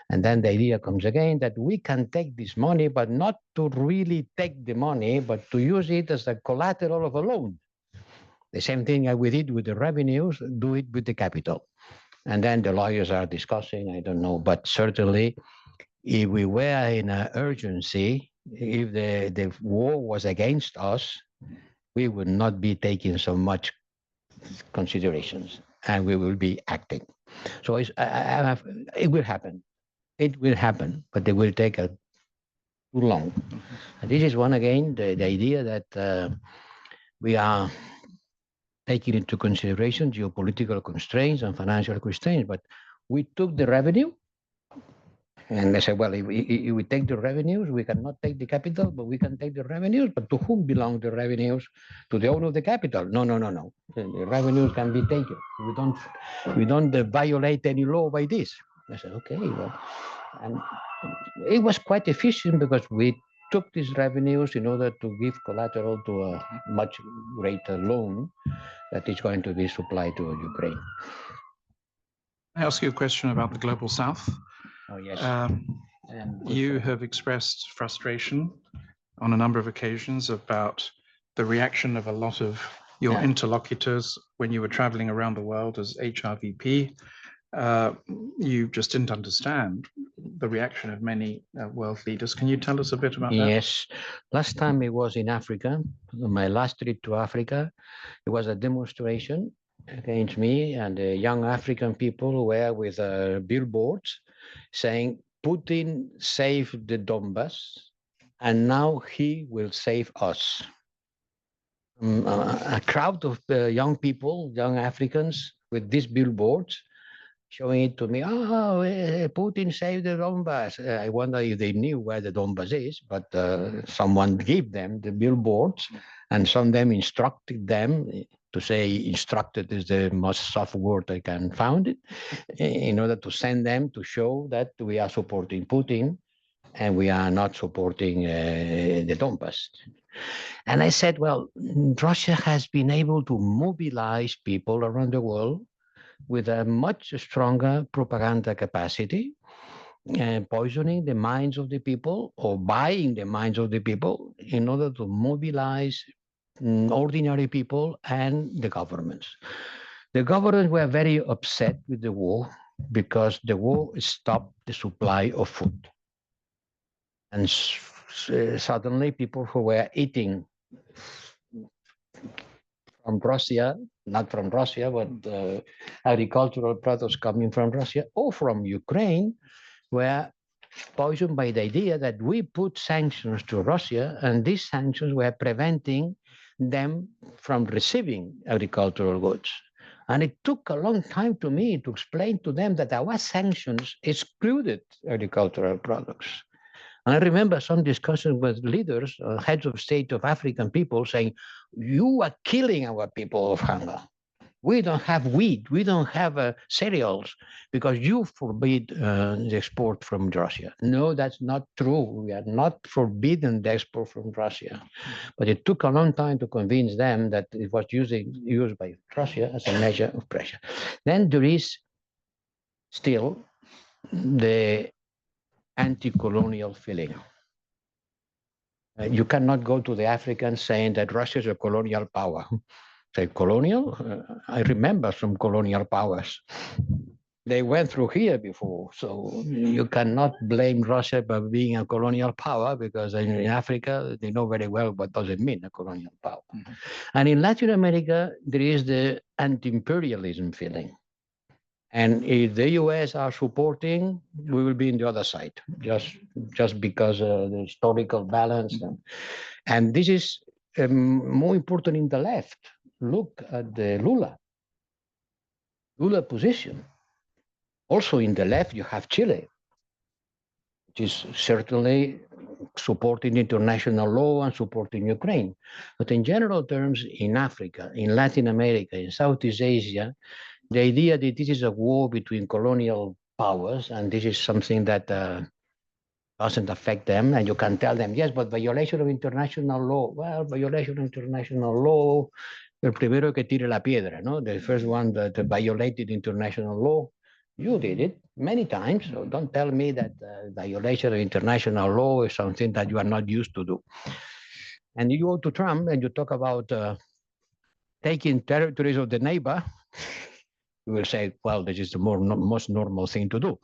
And then the idea comes again that we can take this money, but not to really take the money, but to use it as a collateral of a loan. The same thing we did with the revenues, do it with the capital. And then the lawyers are discussing, I don't know, but certainly if we were in an urgency, if the war was against us, we would not be taking so much considerations, and we will be acting. So it will happen. It will happen, but it will take too long. And this is one again, the idea that we are taking into consideration geopolitical constraints and financial constraints, but we took the revenue. And they said, well, if we take the revenues, we cannot take the capital, but we can take the revenues. But to whom belong the revenues? To the owner of the capital? No, no, no, no. The revenues can be taken. We don't violate any law by this. I said, okay. Well, and it was quite efficient because we took these revenues in order to give collateral to a much greater loan that is going to be supplied to Ukraine. I ask you a question about the Global South. Oh, yes. You have expressed frustration on a number of occasions about the reaction of a lot of your interlocutors when you were traveling around the world as HRVP. You just didn't understand the reaction of many world leaders. Can you tell us a bit about that? Yes. Last time it was in Africa, my last trip to Africa, it was a demonstration against me, and the young African people were with billboards saying, Putin saved the Donbass, and now he will save us. A crowd of young people, young Africans, with these billboards, showing it to me, Putin saved the Donbass. I wonder if they knew where the Donbass is, but someone gave them the billboards, and some of them instructed them, to say instructed is the most soft word I can find it, in order to send them to show that we are supporting Putin and we are not supporting the Donbass. And I said, well, Russia has been able to mobilize people around the world with a much stronger propaganda capacity, poisoning the minds of the people or buying the minds of the people in order to mobilize ordinary people and the governments. The governments were very upset with the war because the war stopped the supply of food. And suddenly people who were eating from Russia, not from Russia, but agricultural products coming from Russia or from Ukraine, were poisoned by the idea that we put sanctions to Russia, and these sanctions were preventing them from receiving agricultural goods. And it took a long time to me to explain to them that our sanctions excluded agricultural products. And I remember some discussions with leaders, heads of state of African people saying, you are killing our people of hunger. We don't have wheat, we don't have cereals because you forbid the export from Russia. No, that's not true. We are not forbidden the export from Russia. But it took a long time to convince them that it was used by Russia as a measure of pressure. Then there is still the anti-colonial feeling. You cannot go to the Africans saying that Russia is a colonial power. Say colonial? I remember some colonial powers. They went through here before, so you cannot blame Russia for being a colonial power because in Africa, they know very well what does it mean, a colonial power. And in Latin America, there is the anti-imperialism feeling. And if the US are supporting, we will be in the other side, just because of the historical balance. And this is more important in the left. Look at the Lula position. Also in the left, you have Chile, which is certainly supporting international law and supporting Ukraine. But in general terms, in Africa, in Latin America, in Southeast Asia, the idea that this is a war between colonial powers, and this is something that doesn't affect them, and you can tell them, yes, but violation of international law. Well, violation of international law, el primero que tire la piedra, no? The first one that violated international law, you did it many times, so don't tell me that violation of international law is something that you are not used to do. And you go to Trump and you talk about taking territories of the neighbor, you will say, well, this is the most normal thing to do.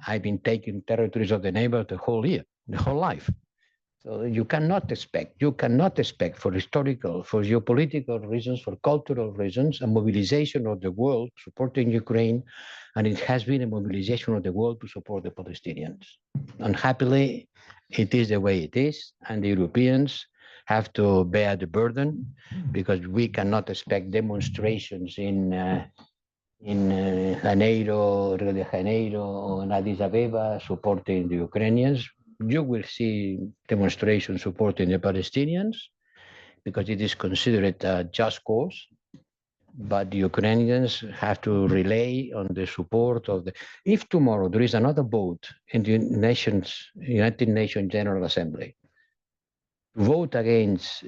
I've been taking territories of the neighbor the whole year, the whole life. So you cannot expect for historical, for geopolitical reasons, for cultural reasons, a mobilization of the world supporting Ukraine. And it has been a mobilization of the world to support the Palestinians. Unhappily, it is the way it is. And the Europeans have to bear the burden, because we cannot expect demonstrations in Janeiro, Rio de Janeiro, or in Addis Ababa supporting the Ukrainians. You will see demonstrations supporting the Palestinians because it is considered a just cause. But the Ukrainians have to rely on the support of the. If tomorrow there is another vote in the United Nations General Assembly to vote against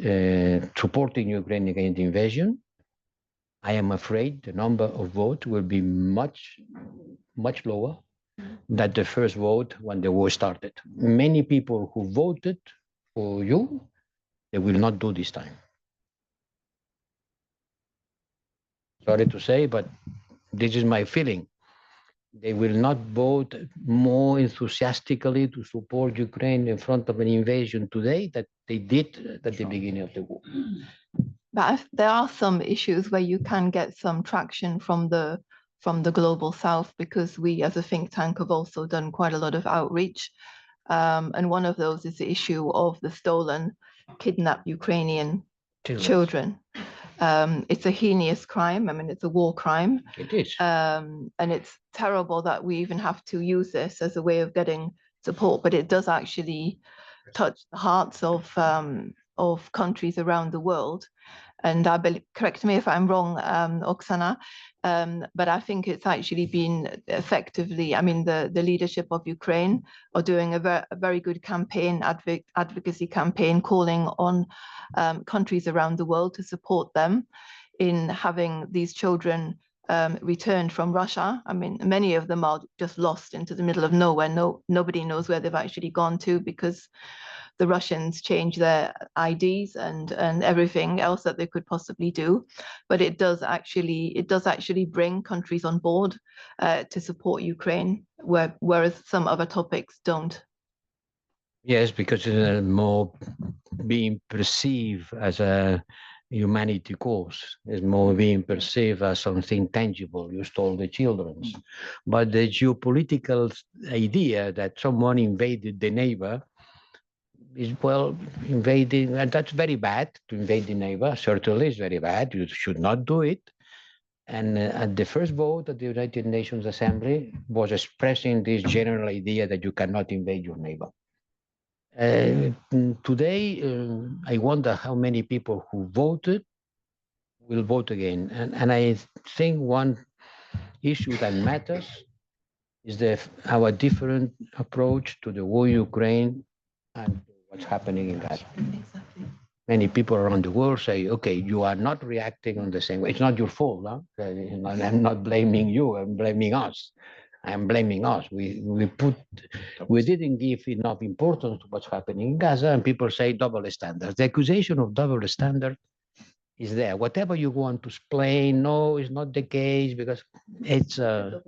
supporting Ukraine against the invasion, I am afraid the number of votes will be much, much lower than the first vote when the war started. Many people who voted for you, they will not do this time. Sorry to say, but this is my feeling. They will not vote more enthusiastically to support Ukraine in front of an invasion today that they did at the beginning of the war. But there are some issues where you can get some traction from the global south, because we as a think tank have also done quite a lot of outreach. And one of those is the issue of the stolen, kidnapped Ukrainian children. It's a heinous crime. I mean, it's a war crime. It is. And it's terrible that we even have to use this as a way of getting support, but it does actually touch the hearts of countries around the world. And I believe, correct me if I'm wrong, Oksana, but I think it's actually been effectively, I mean, the leadership of Ukraine are doing a very good campaign, advocacy campaign, calling on countries around the world to support them in having these children returned from Russia. I mean, many of them are just lost into the middle of nowhere. Nobody knows where they've actually gone to, because the Russians change their IDs and everything else that they could possibly do. But it does actually bring countries on board to support Ukraine, whereas some other topics don't. Yes, because it's more being perceived as a humanity cause. It's more being perceived as something tangible. You stole the children. But the geopolitical idea that someone invaded the neighbor is, well, invading, and that's very bad. To invade the neighbor certainly is very bad. You should not do it. And at the first vote at the United Nations Assembly was expressing this general idea that you cannot invade your neighbor. Today, I wonder how many people who voted will vote again. And I think one issue that matters is our different approach to the war in Ukraine and what's happening in Gaza. Exactly. Many people around the world say, okay, you are not reacting on the same way. It's not your fault. Huh? I'm not blaming you, I'm blaming us. I'm blaming us. We didn't give enough importance to what's happening in Gaza, and people say double standards. The accusation of double standard is there. Whatever you want to explain, no, it's not the case, because it's a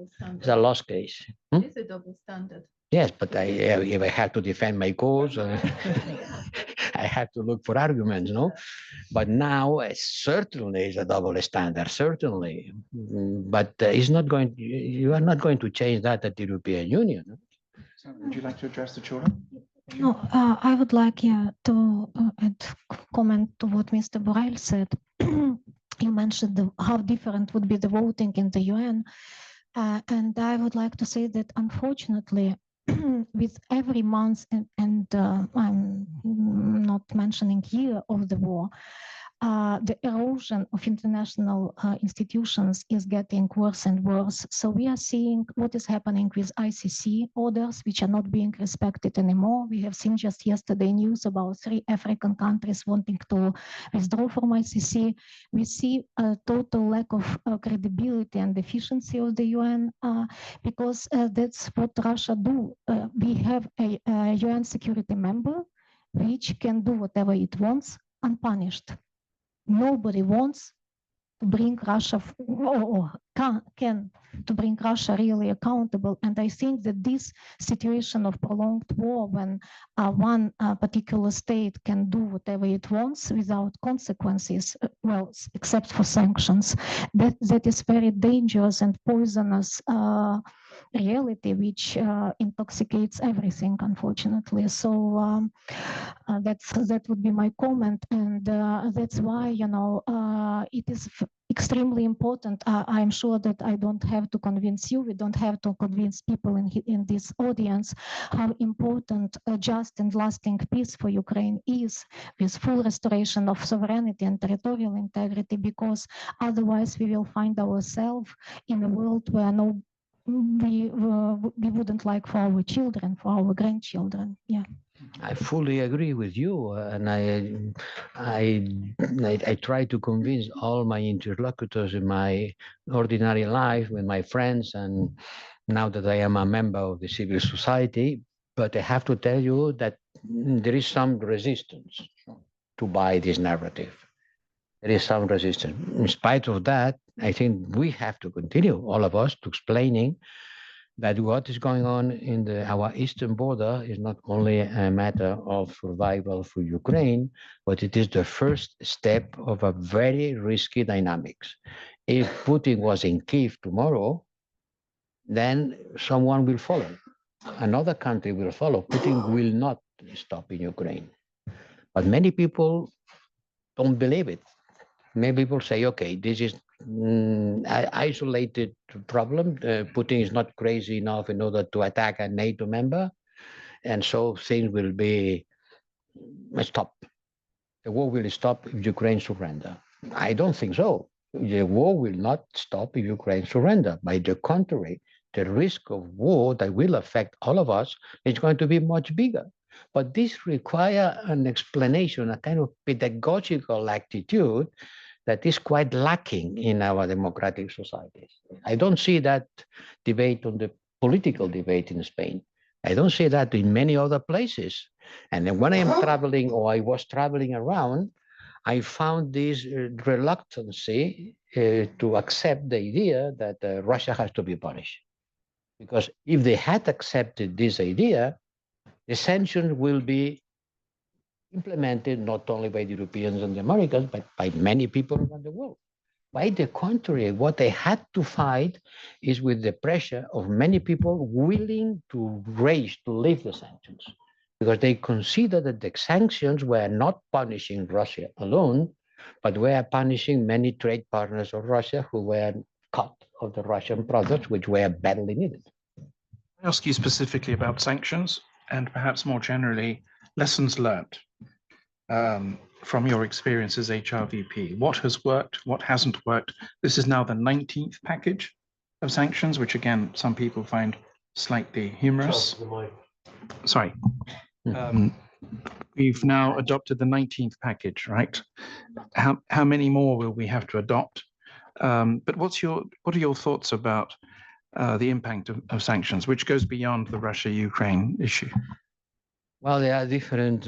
lost case. It's a double standard. Yes, but if I have to defend my cause, I I have to look for arguments, no? But now certainly is a double standard, certainly. But it's not going. You are not going to change that at the European Union. No? Would you like to address the children? No, I would like to add comment to what Mr. Borell said. You mentioned how different would be the voting in the UN. And I would like to say that unfortunately, with every month, and I'm not mentioning year of the war, the erosion of international institutions is getting worse and worse. So we are seeing what is happening with ICC orders, which are not being respected anymore. We have seen just yesterday news about 3 African countries wanting to withdraw from ICC. We see a total lack of credibility and efficiency of the UN because that's what Russia do. We have a UN security member which can do whatever it wants unpunished. Nobody wants to bring Russia or can to bring Russia really accountable. And I think that this situation of prolonged war, when one particular state can do whatever it wants without consequences, well, except for sanctions, that is very dangerous and poisonous reality, which intoxicates everything, unfortunately. So that would be my comment, and that's why it is extremely important. I'm sure that I don't have to convince you. We don't have to convince people in this audience how important a just and lasting peace for Ukraine is, with full restoration of sovereignty and territorial integrity. Because otherwise, we will find ourselves in a world where we wouldn't like for our children, for our grandchildren. Yeah. I fully agree with you, and I try to convince all my interlocutors in my ordinary life with my friends, and now that I am a member of the civil society. But I have to tell you that there is some resistance to buy this narrative. There is some resistance. In spite of that, I think we have to continue, all of us, to explaining that what is going on in our eastern border is not only a matter of survival for Ukraine, but it is the first step of a very risky dynamics. If Putin was in Kyiv tomorrow, then someone will follow. Another country will follow. Putin will not stop in Ukraine. But many people don't believe it. Many people say, okay, this is an isolated problem. Putin is not crazy enough in order to attack a NATO member. And so things will be stopped. The war will stop if Ukraine surrender. I don't think so. The war will not stop if Ukraine surrender. By the contrary, the risk of war that will affect all of us is going to be much bigger. But this requires an explanation, a kind of pedagogical attitude that is quite lacking in our democratic societies. I don't see that debate on the political debate in Spain. I don't see that in many other places. And then when I'm traveling, or I was traveling around, I found this reluctance to accept the idea that Russia has to be punished. Because if they had accepted this idea, the sanctions will be implemented not only by the Europeans and the Americans, but by many people around the world. By the contrary, what they had to fight is with the pressure of many people willing to lift the sanctions, because they consider that the sanctions were not punishing Russia alone, but were punishing many trade partners of Russia who were cut of the Russian products, which were badly needed. I ask you specifically about sanctions and perhaps more generally, lessons learned from your experience as HRVP. What has worked? What hasn't worked? This is now the 19th package of sanctions, which again, some people find slightly humorous. Sorry. We've now adopted the 19th package, right? How many more will we have to adopt? But what are your thoughts about the impact of sanctions, which goes beyond the Russia-Ukraine issue? Well, there are different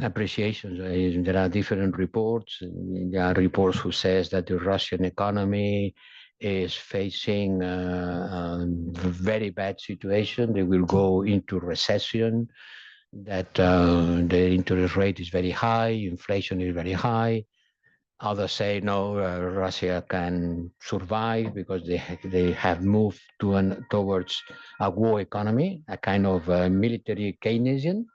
appreciations. There are different reports. There are reports who says that the Russian economy is facing a very bad situation. They will go into recession. that the interest rate is very high, inflation is very high. Others say no, Russia can survive because they have moved towards a war economy, a kind of military Keynesian.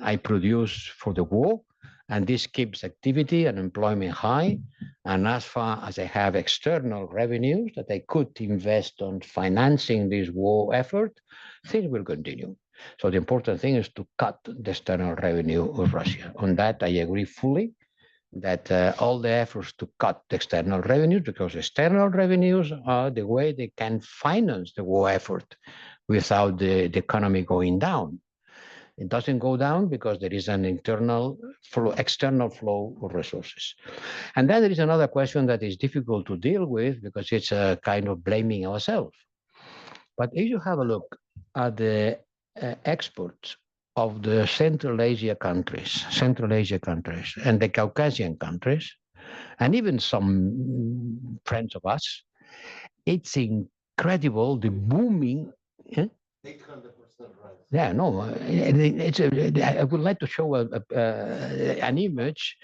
I produce for the war, and this keeps activity and employment high. And as far as I have external revenues that I could invest on financing this war effort, things will continue. So the important thing is to cut the external revenue of Russia. On that, I agree fully that all the efforts to cut the external revenues, because external revenues are the way they can finance the war effort without the economy going down. It doesn't go down because there is an external flow of resources. And then there is another question that is difficult to deal with because it's a kind of blaming ourselves. But if you have a look at the exports of the Central Asia countries, and the Caucasian countries, and even some friends of us, it's incredible the booming. 800% rise. Yeah, no, I would like to show an image.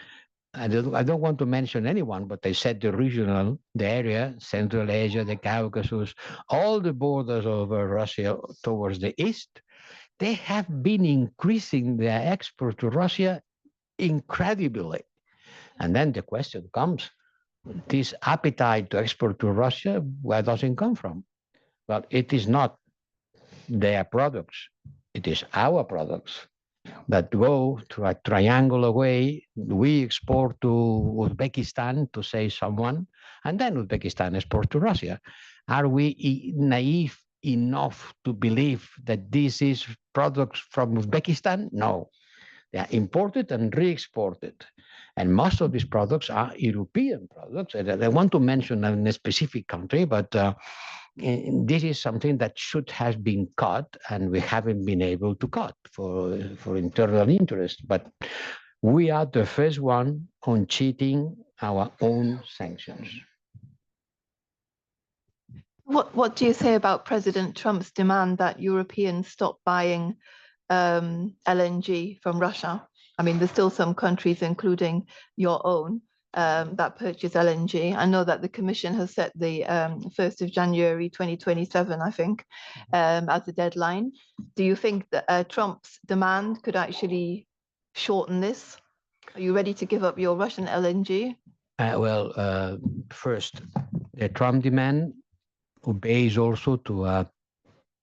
I don't want to mention anyone, but I said the area, Central Asia, the Caucasus, all the borders of Russia towards the east, they have been increasing their export to Russia incredibly. And then the question comes, this appetite to export to Russia, where does it come from? Well, it is not their products, it is our products that go to a triangular way. We export to Uzbekistan, to say someone, and then Uzbekistan exports to Russia. Are we naive enough to believe that this is products from Uzbekistan? No. They are imported and re-exported. And most of these products are European products. And I want to mention a specific country, but this is something that should have been cut, and we haven't been able to cut for internal interest. But we are the first one on cheating our own sanctions. What do you say about President Trump's demand that Europeans stop buying LNG from Russia? I mean, there's still some countries, including your own, that purchase LNG. I know that the Commission has set the 1st of January 2027, I think, as a deadline. Do you think that Trump's demand could actually shorten this? Are you ready to give up your Russian LNG? First, the Trump demand obeys also to a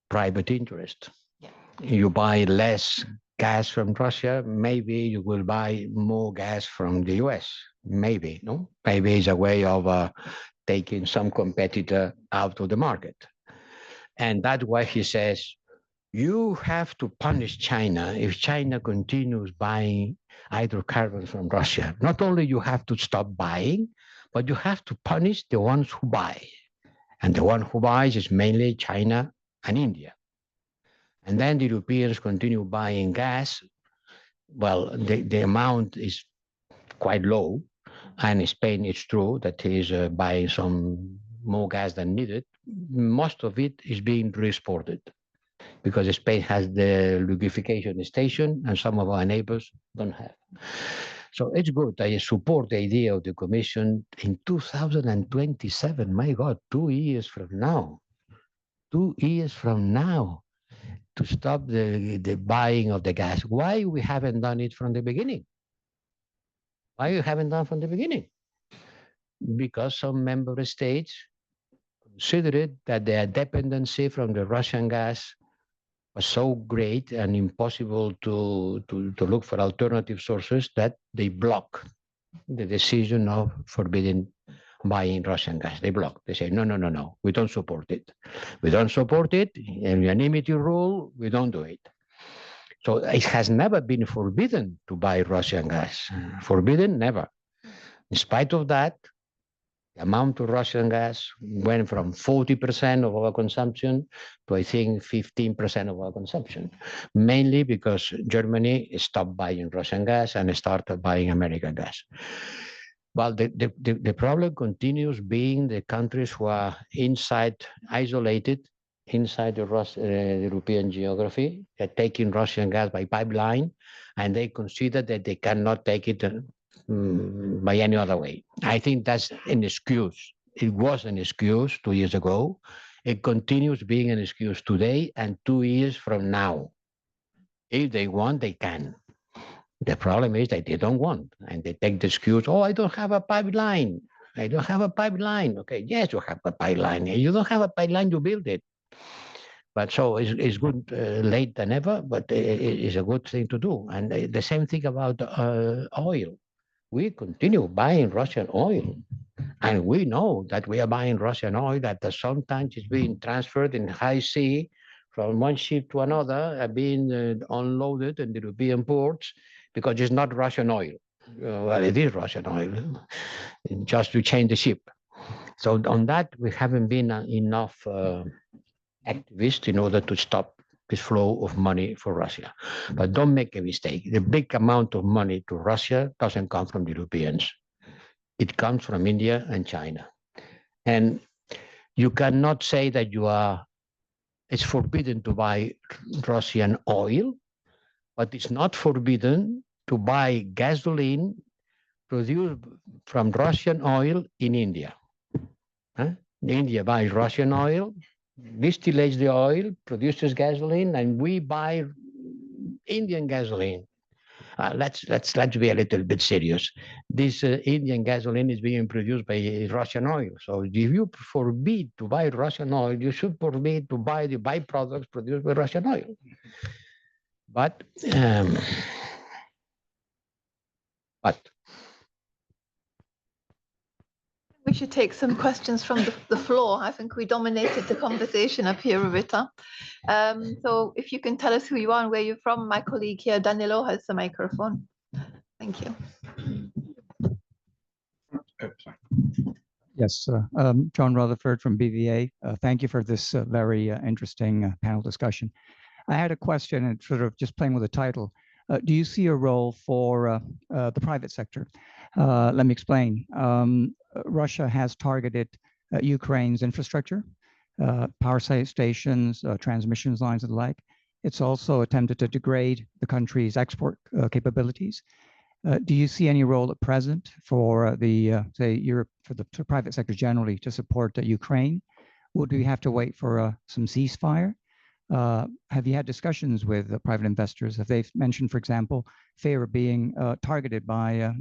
private interest. Yeah. You buy less gas from Russia, maybe you will buy more gas from the US. Maybe, no? Maybe it's a way of taking some competitor out of the market. And that's why he says, you have to punish China if China continues buying hydrocarbons from Russia. Not only you have to stop buying, but you have to punish the ones who buy. And the one who buys is mainly China and India. And then the Europeans continue buying gas. Well, the amount is quite low. And in Spain, it's true that he is buying some more gas than needed. Most of it is being re-exported because Spain has the liquefaction station and some of our neighbors don't have. So it's good. I support the idea of the Commission in 2027. My God, 2 years from now. 2 years from now to stop the buying of the gas. Why we haven't done it from the beginning? Why you haven't done from the beginning? Because some member states considered that their dependency from the Russian gas was so great and impossible to look for alternative sources that they block the decision of forbidding buying Russian gas. They block. They say, no, we don't support it. We don't support it. In unanimity rule, we don't do it. So it has never been forbidden to buy Russian gas. Forbidden, never. In spite of that, the amount of Russian gas went from 40% of our consumption to, I think, 15% of our consumption, mainly because Germany stopped buying Russian gas and started buying American gas. Well, the problem continues being the countries who are inside isolated inside the European geography. They're taking Russian gas by pipeline, and they consider that they cannot take it by any other way. I think that's an excuse. It was an excuse 2 years ago. It continues being an excuse today and 2 years from now. If they want, they can. The problem is that they don't want, and they take the excuse, oh, I don't have a pipeline. I don't have a pipeline. Okay, yes, you have a pipeline. If you don't have a pipeline, you build it. But so it's good late than ever, but it's a good thing to do. And the same thing about oil. We continue buying Russian oil. And we know that we are buying Russian oil that sometimes is being transferred in high sea from one ship to another, being unloaded in the European ports because it's not Russian oil. Well, it is Russian oil, just to change the ship. So on that, we haven't been enough activists in order to stop this flow of money for Russia. But don't make a mistake. The big amount of money to Russia doesn't come from the Europeans. It comes from India and China. And you cannot say that it's forbidden to buy Russian oil, but it's not forbidden to buy gasoline produced from Russian oil in India. India buys Russian oil, distillates the oil, produces gasoline, and we buy Indian gasoline. Let's be a little bit serious. This Indian gasoline is being produced by Russian oil. So if you forbid to buy Russian oil, you should forbid to buy the byproducts produced by Russian oil. But we should take some questions from the floor. I think we dominated the conversation up here, Rita. So if you can tell us who you are and where you're from, my colleague here, Danilo, has the microphone. Thank you. Yes, John Rutherford from BVA. Thank you for this very interesting panel discussion. I had a question and sort of just playing with the title. Do you see a role for the private sector? Let me explain. Russia has targeted Ukraine's infrastructure, power stations, transmission lines and the like. It's also attempted to degrade the country's export capabilities. Do you see any role at present for the, say, Europe, for the private sector generally to support Ukraine? Or do we have to wait for some ceasefire? Have you had discussions with private investors? Have they mentioned, for example, fear of being targeted by,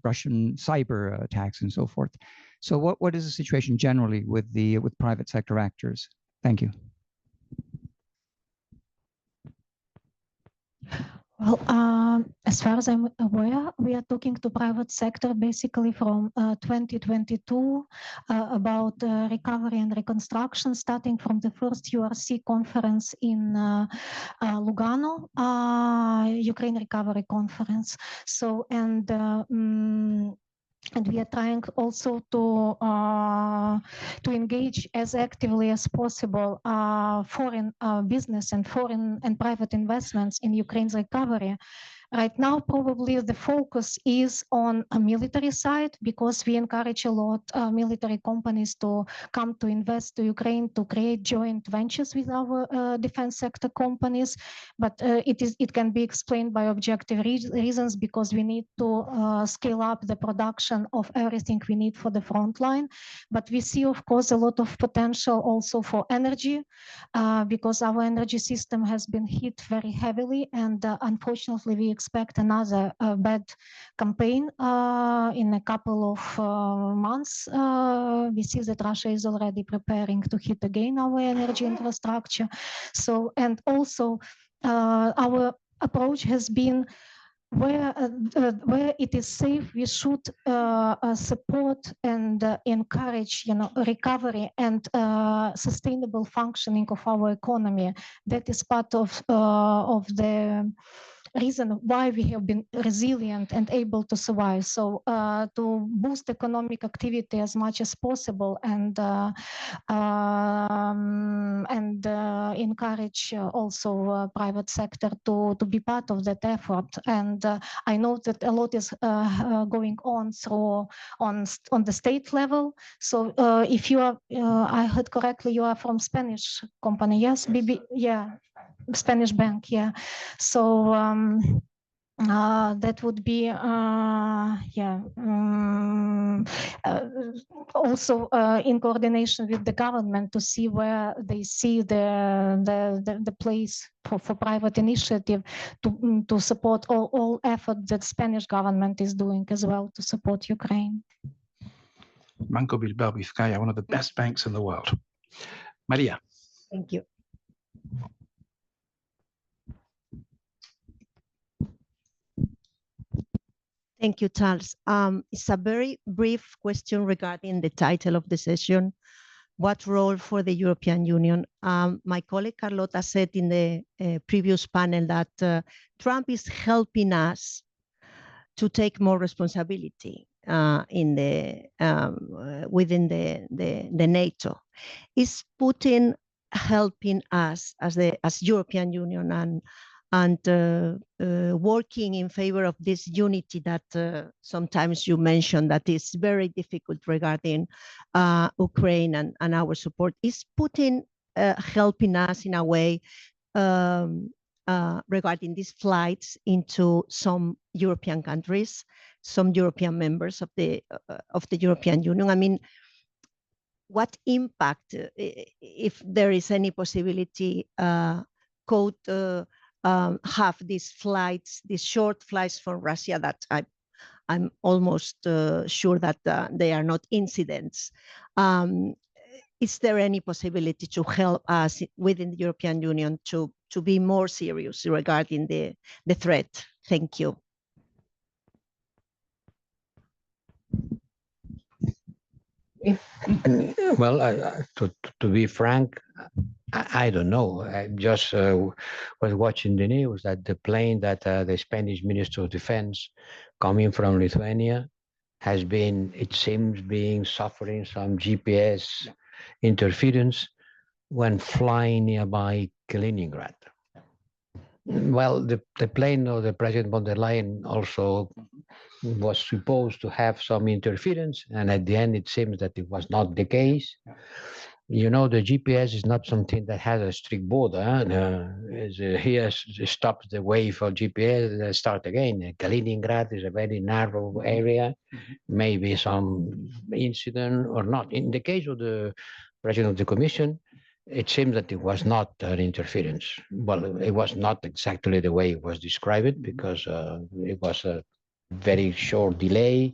Russian cyber attacks and so forth? So what is the situation generally with private sector actors? Thank you. Well, as far as I'm aware, we are talking to private sector basically from 2022 about recovery and reconstruction, starting from the first URC conference in Lugano, Ukraine Recovery Conference. So, and we are trying also to engage as actively as possible foreign business and foreign and private investments in Ukraine's recovery. Right now, probably the focus is on a military side because we encourage a lot military companies to come to invest to Ukraine to create joint ventures with our defense sector companies. But it can be explained by objective reasons because we need to scale up the production of everything we need for the front line. But we see, of course, a lot of potential also for energy because our energy system has been hit very heavily, and unfortunately, we expect another bad campaign in a couple of months. We see that Russia is already preparing to hit again our energy infrastructure. So, and also our approach has been where it is safe, we should support and encourage, recovery and sustainable functioning of our economy. That is part of the reason why we have been resilient and able to survive. So to boost economic activity as much as possible and encourage also private sector to be part of that effort. And I know that a lot is going on on the state level. So if you are, I heard correctly, you are from Spanish company, yes? BB, yeah, Spanish bank, yeah. So that would be, also in coordination with the government to see where they see the place for private initiative to support all effort that Spanish government is doing as well to support Ukraine. Banco Bilbao Vizcaya, one of the best banks in the world. Maria. Thank you. Thank you, Charles. It's a very brief question regarding the title of the session. What role for the European Union? My colleague Carlota said in the previous panel that Trump is helping us to take more responsibility within the NATO. Is Putin helping us as European Union and working in favor of this unity that sometimes you mentioned that is very difficult regarding Ukraine and our support? Is Putin helping us in a way regarding these flights into some European countries, some European members of the European Union? I mean, what impact, if there is any possibility, could have these flights, these short flights from Russia that I'm almost sure that they are not incidents. Is there any possibility to help us within the European Union to be more serious regarding the threat? Thank you. Well, to be frank, I don't know. I just was watching the news that the plane that the Spanish Minister of Defense coming from Lithuania has been, it seems, being suffering some GPS interference when flying nearby Kaliningrad. Well, the plane of the President von der Leyen also was supposed to have some interference, and at the end it seems that it was not the case. You know, the GPS is not something that has a strict border. Here stops the wave of GPS and start again. Kaliningrad is a very narrow area, maybe some incident or not. In the case of the President of the Commission, it seems that it was not an interference. Well, it was not exactly the way it was described because it was a very short delay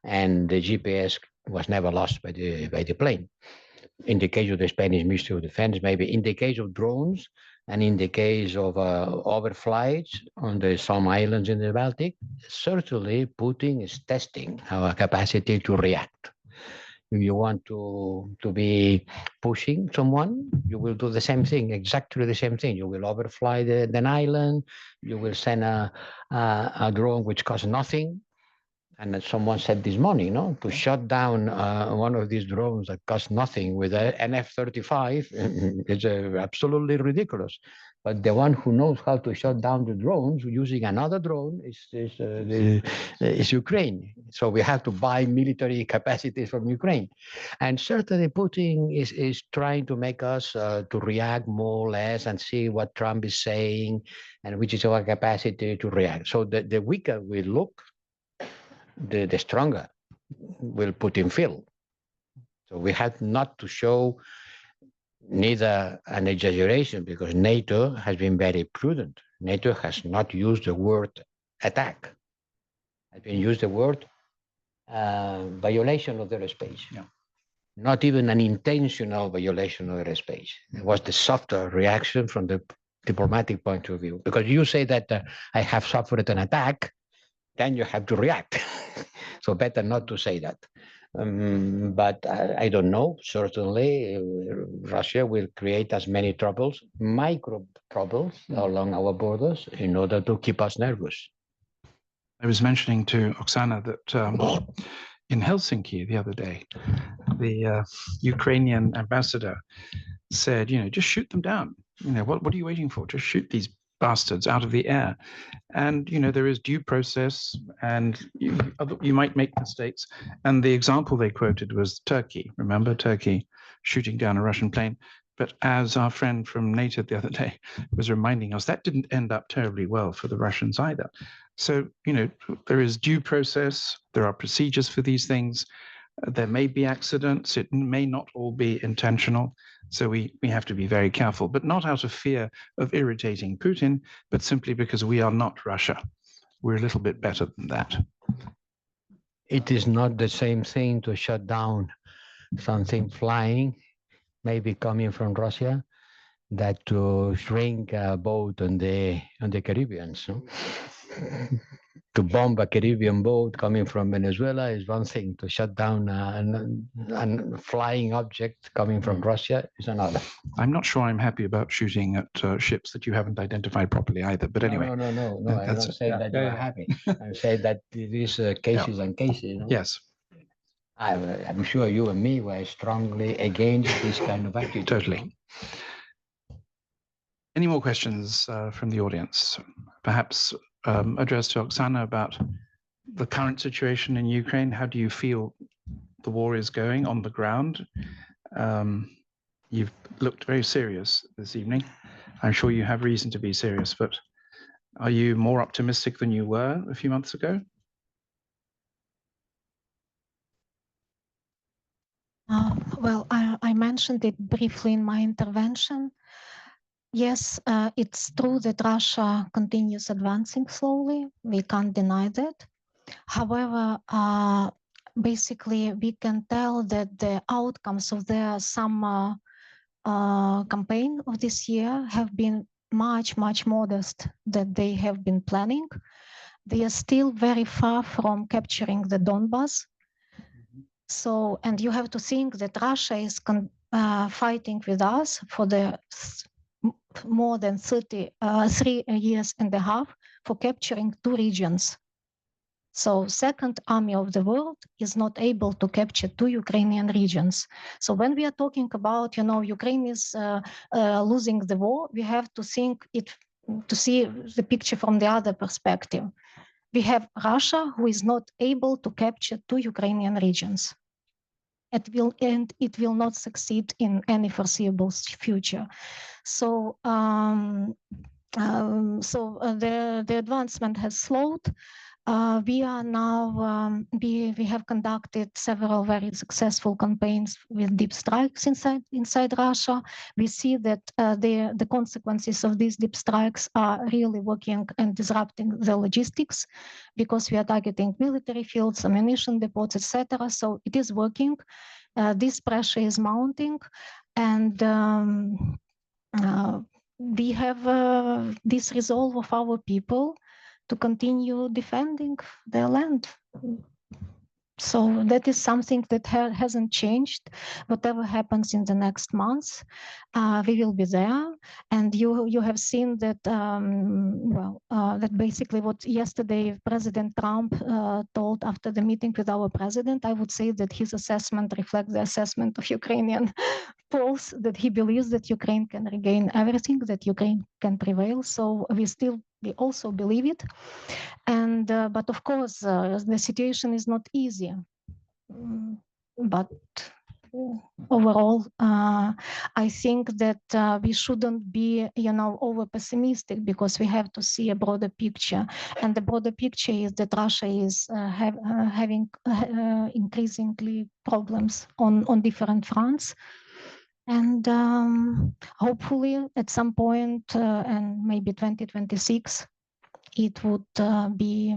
and the GPS was never lost by the plane. In the case of the Spanish Ministry of Defense, maybe in the case of drones and in the case of overflights on some islands in the Baltic, certainly Putin is testing our capacity to react. If you want to be pushing someone, you will do the same thing, exactly the same thing. You will overfly the island, you will send a drone which costs nothing. And someone said this morning, to shut down one of these drones that costs nothing with an F-35 is absolutely ridiculous. But the one who knows how to shut down the drones using another drone is Ukraine. So we have to buy military capacities from Ukraine. And certainly Putin is trying to make us to react more or less and see what Trump is saying and which is our capacity to react. So the weaker we look, the stronger will Putin feel. So we have not to show neither an exaggeration because NATO has been very prudent. NATO has not used the word attack. Has been used the word violation of their airspace. Yeah. Not even an intentional violation of their airspace. It was the softer reaction from the diplomatic point of view. Because you say that I have suffered an attack, then you have to react. So better not to say that. But I don't know. Certainly, Russia will create as many troubles, micro troubles along our borders in order to keep us nervous. I was mentioning to Oksana that in Helsinki the other day, the Ukrainian ambassador said, just shoot them down. What are you waiting for? Just shoot these bastards out of the air. And, there is due process and you might make mistakes. And the example they quoted was Turkey. Remember Turkey shooting down a Russian plane? But as our friend from NATO the other day was reminding us, that didn't end up terribly well for the Russians either. So, there is due process. There are procedures for these things. There may be accidents. It may not all be intentional. So we have to be very careful, but not out of fear of irritating Putin, but simply because we are not Russia. We're a little bit better than that. It is not the same thing to shut down something flying, maybe coming from Russia, that to shrink a boat on the Caribbean. So to bomb a Caribbean boat coming from Venezuela is one thing. To shut down a flying object coming from Russia is another. I'm not sure I'm happy about shooting at ships that you haven't identified properly either. But anyway. No. I'm not saying that you're happy. I'm saying that it is cases and cases. Yes. I'm sure you and me were strongly against this kind of attitude. Totally. Any more questions from the audience? Perhaps addressed to Oksana about the current situation in Ukraine. How do you feel the war is going on the ground? You've looked very serious this evening. I'm sure you have reason to be serious, but are you more optimistic than you were a few months ago? Well, I mentioned it briefly in my intervention. Yes, it's true that Russia continues advancing slowly. We can't deny that. However, basically, we can tell that the outcomes of the summer campaign of this year have been much, much modest than they have been planning. They are still very far from capturing the Donbas. So, and you have to think that Russia is fighting with us for the more than 3 years and a half for capturing 2 regions. So second army of the world is not able to capture 2 Ukrainian regions. So when we are talking about, Ukraine is losing the war, we have to think to see the picture from the other perspective. We have Russia who is not able to capture 2 Ukrainian regions. It will not succeed in any foreseeable future. So, the advancement has slowed. We are now, we have conducted several very successful campaigns with deep strikes inside Russia. We see that the consequences of these deep strikes are really working and disrupting the logistics, because we are targeting military fields, ammunition depots, etc. So it is working. This pressure is mounting, and we have this resolve of our people to continue defending their land. So that is something that hasn't changed. Whatever happens in the next months, we will be there. And you have seen that, that basically what yesterday President Trump told after the meeting with our president, I would say that his assessment reflects the assessment of Ukrainian polls, that he believes that Ukraine can regain everything, that Ukraine can prevail. So we also believe it. And but of course, the situation is not easy. But overall, I think that we shouldn't be, over pessimistic, because we have to see a broader picture. And the broader picture is that Russia is having increasingly problems on different fronts. And hopefully at some point, and maybe 2026, it would be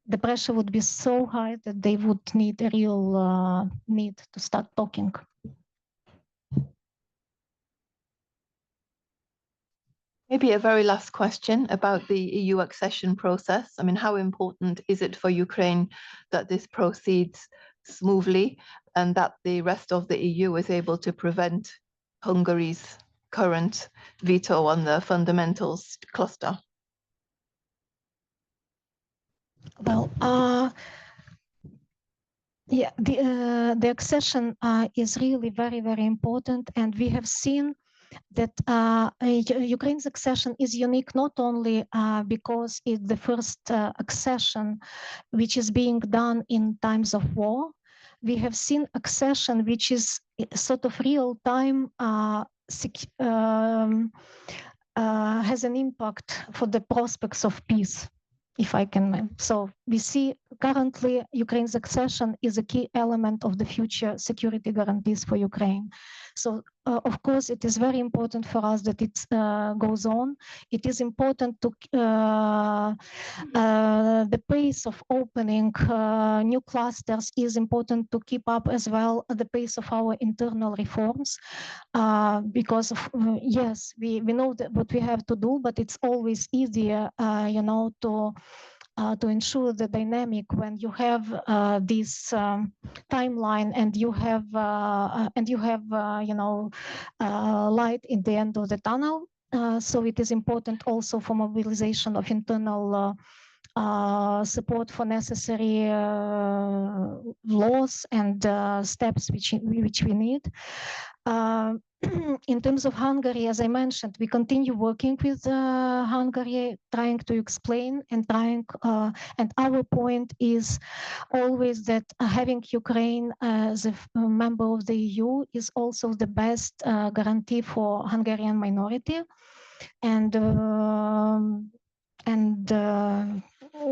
the pressure would be so high that they would need a real need to start talking. Maybe a very last question about the EU accession process. I mean, how important is it for Ukraine that this proceeds smoothly and that the rest of the EU is able to prevent Hungary's current veto on the fundamentals cluster? Well, yeah, the accession is really very, very important, and we have seen that Ukraine's accession is unique not only because it's the first accession which is being done in times of war. We have seen accession which is sort of real-time has an impact for the prospects of peace, if I can. So we see currently Ukraine's accession is a key element of the future security guarantees for Ukraine. So of course, it is very important for us that it goes on. It is important to the pace of opening new clusters is important to keep up as well at the pace of our internal reforms, because of, yes, we know that what we have to do, but it's always easier, you know, to ensure the dynamic when you have this timeline and you have you know, light in the end of the tunnel. So it is important also for mobilization of internal support for necessary laws and steps which we need. In terms of Hungary, as I mentioned, we continue working with Hungary, trying to explain and and our point is always that having Ukraine as a member of the EU is also the best guarantee for Hungarian minority.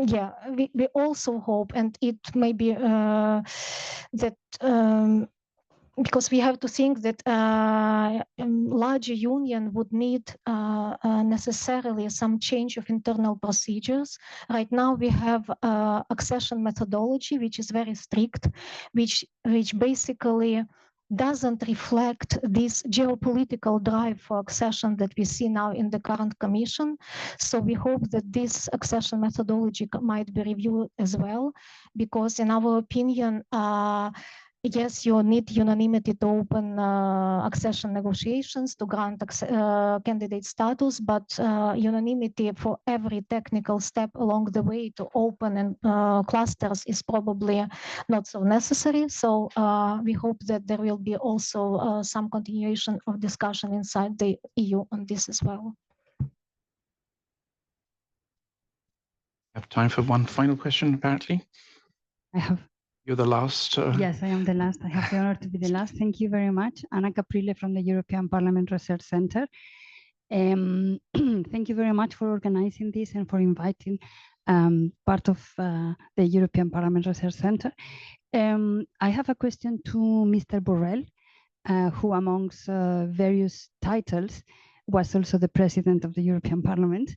Yeah, we also hope, and it may be that because we have to think that a larger union would need necessarily some change of internal procedures. Right now we have accession methodology, which is very strict, which basically doesn't reflect this geopolitical drive for accession that we see now in the current commission. So we hope that this accession methodology might be reviewed as well, because in our opinion, yes, you need unanimity to open accession negotiations, to grant candidate status, but unanimity for every technical step along the way to open and clusters is probably not so necessary. So we hope that there will be also some continuation of discussion inside the EU on this as well. I have time for one final question, apparently. I have. You're the last. Yes, I am the last. I have the honor to be the last. Thank you very much. Anna Caprile from the European Parliament Research Center. Thank you very much for organizing this and for inviting part of the European Parliament Research Center. I have a question to Mr. Borell, who amongst various titles was also the president of the European Parliament.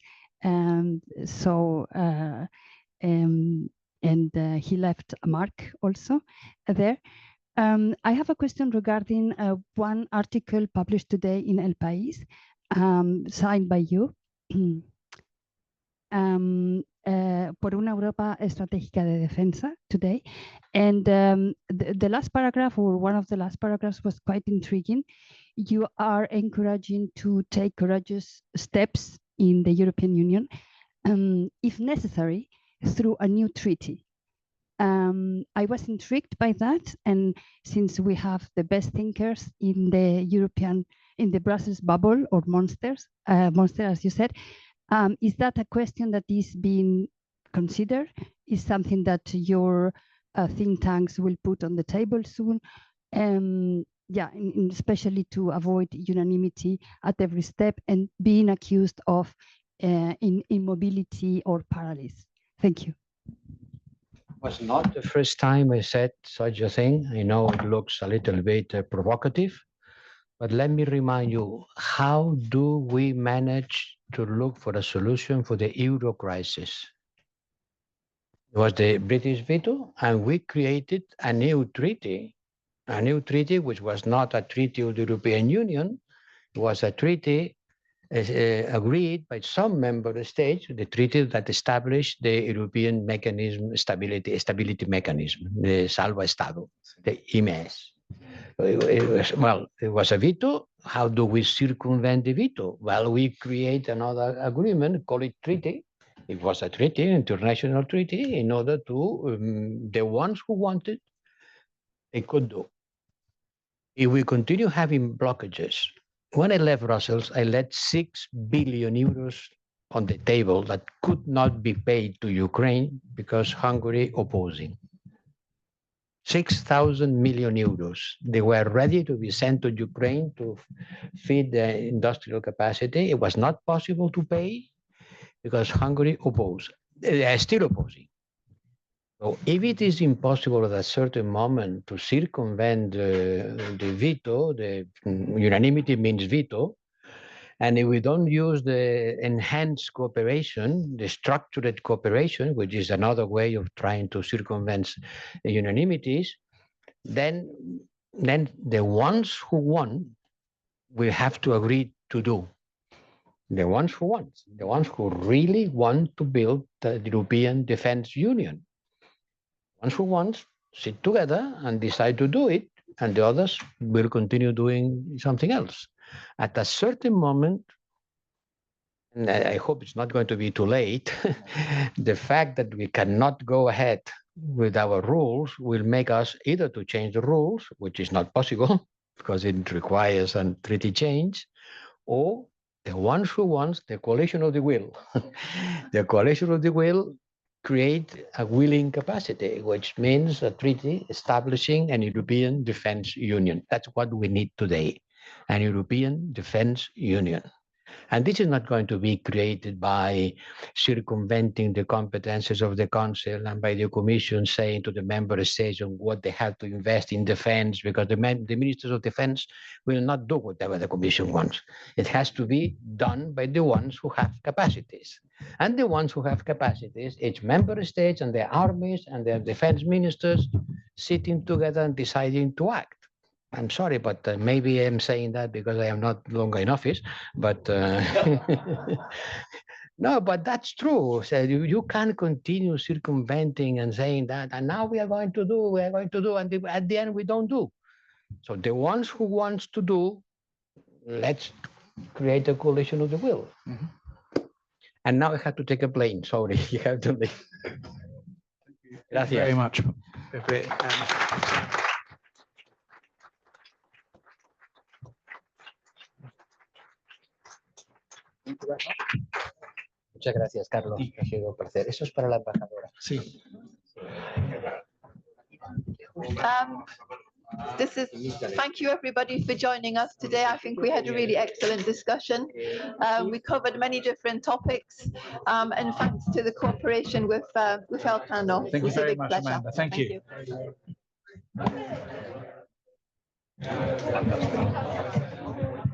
He left a mark also there. I have a question regarding one article published today in El País, signed by you, por una Europa estratégica de defensa today. And the last paragraph, or one of the last paragraphs, was quite intriguing. You are encouraging to take courageous steps in the European Union, if necessary, through a new treaty. I was intrigued by that, and since we have the best thinkers in the Brussels bubble, or monster, as you said, is that a question that is being considered? Is something that your think tanks will put on the table soon? Yeah, especially to avoid unanimity at every step and being accused of immobility or paralysis. Thank you. It was not the first time I said such a thing. I know it looks a little bit provocative, but let me remind you, how do we manage to look for a solution for the euro crisis? It was the British veto, and we created a new treaty which was not a treaty of the European Union. It was a treaty agreed by some member states, the treaty that established the European mechanism, stability mechanism, the Salva Estado, the IMES. It was a veto. How do we circumvent the veto? Well, we create another agreement, call it treaty. It was a treaty, international treaty, in order to, the ones who wanted, they could do. If we continue having blockages, when I left Brussels, I left 6 billion euros on the table that could not be paid to Ukraine because Hungary opposing. 6,000 million euros. They were ready to be sent to Ukraine to feed the industrial capacity. It was not possible to pay because Hungary opposed. They are still opposing. So if it is impossible at a certain moment to circumvent the veto, the unanimity means veto, and if we don't use the enhanced cooperation, the structured cooperation, which is another way of trying to circumvent the unanimities, then the ones who won will have to agree to do. The ones who want, the ones who really want to build the European Defense Union. Ones who want, sit together and decide to do it, and the others will continue doing something else. At a certain moment, and I hope it's not going to be too late, the fact that we cannot go ahead with our rules will make us either to change the rules, which is not possible because it requires a treaty change, or the ones who want the coalition of the will. The coalition of the will create a willing capacity, which means a treaty establishing an European Defense Union. That's what we need today, an European Defense Union. And this is not going to be created by circumventing the competences of the Council and by the Commission saying to the member states on what they have to invest in defense, because the ministers of defense will not do whatever the Commission wants. It has to be done by the ones who have capacities. And the ones who have capacities, each member states and their armies and their defense ministers sitting together and deciding to act. I'm sorry, but maybe I'm saying that because I am not longer in office, but no, but that's true. So you can't continue circumventing and saying that, and now we are going to do, and at the end we don't do. So the ones who wants to do, let's create a coalition of the will. Mm-hmm. And now I have to take a plane. Sorry, you have to leave. Thank you very much. Muchas gracias, Carlos. Ha sido un placer. Eso es para la embajadora. Sí. Thank you everybody for joining us today. I think we had a really excellent discussion. We covered many different topics, and thanks to the cooperation with Elcano. Thank you very much, Amanda. Thank you. You.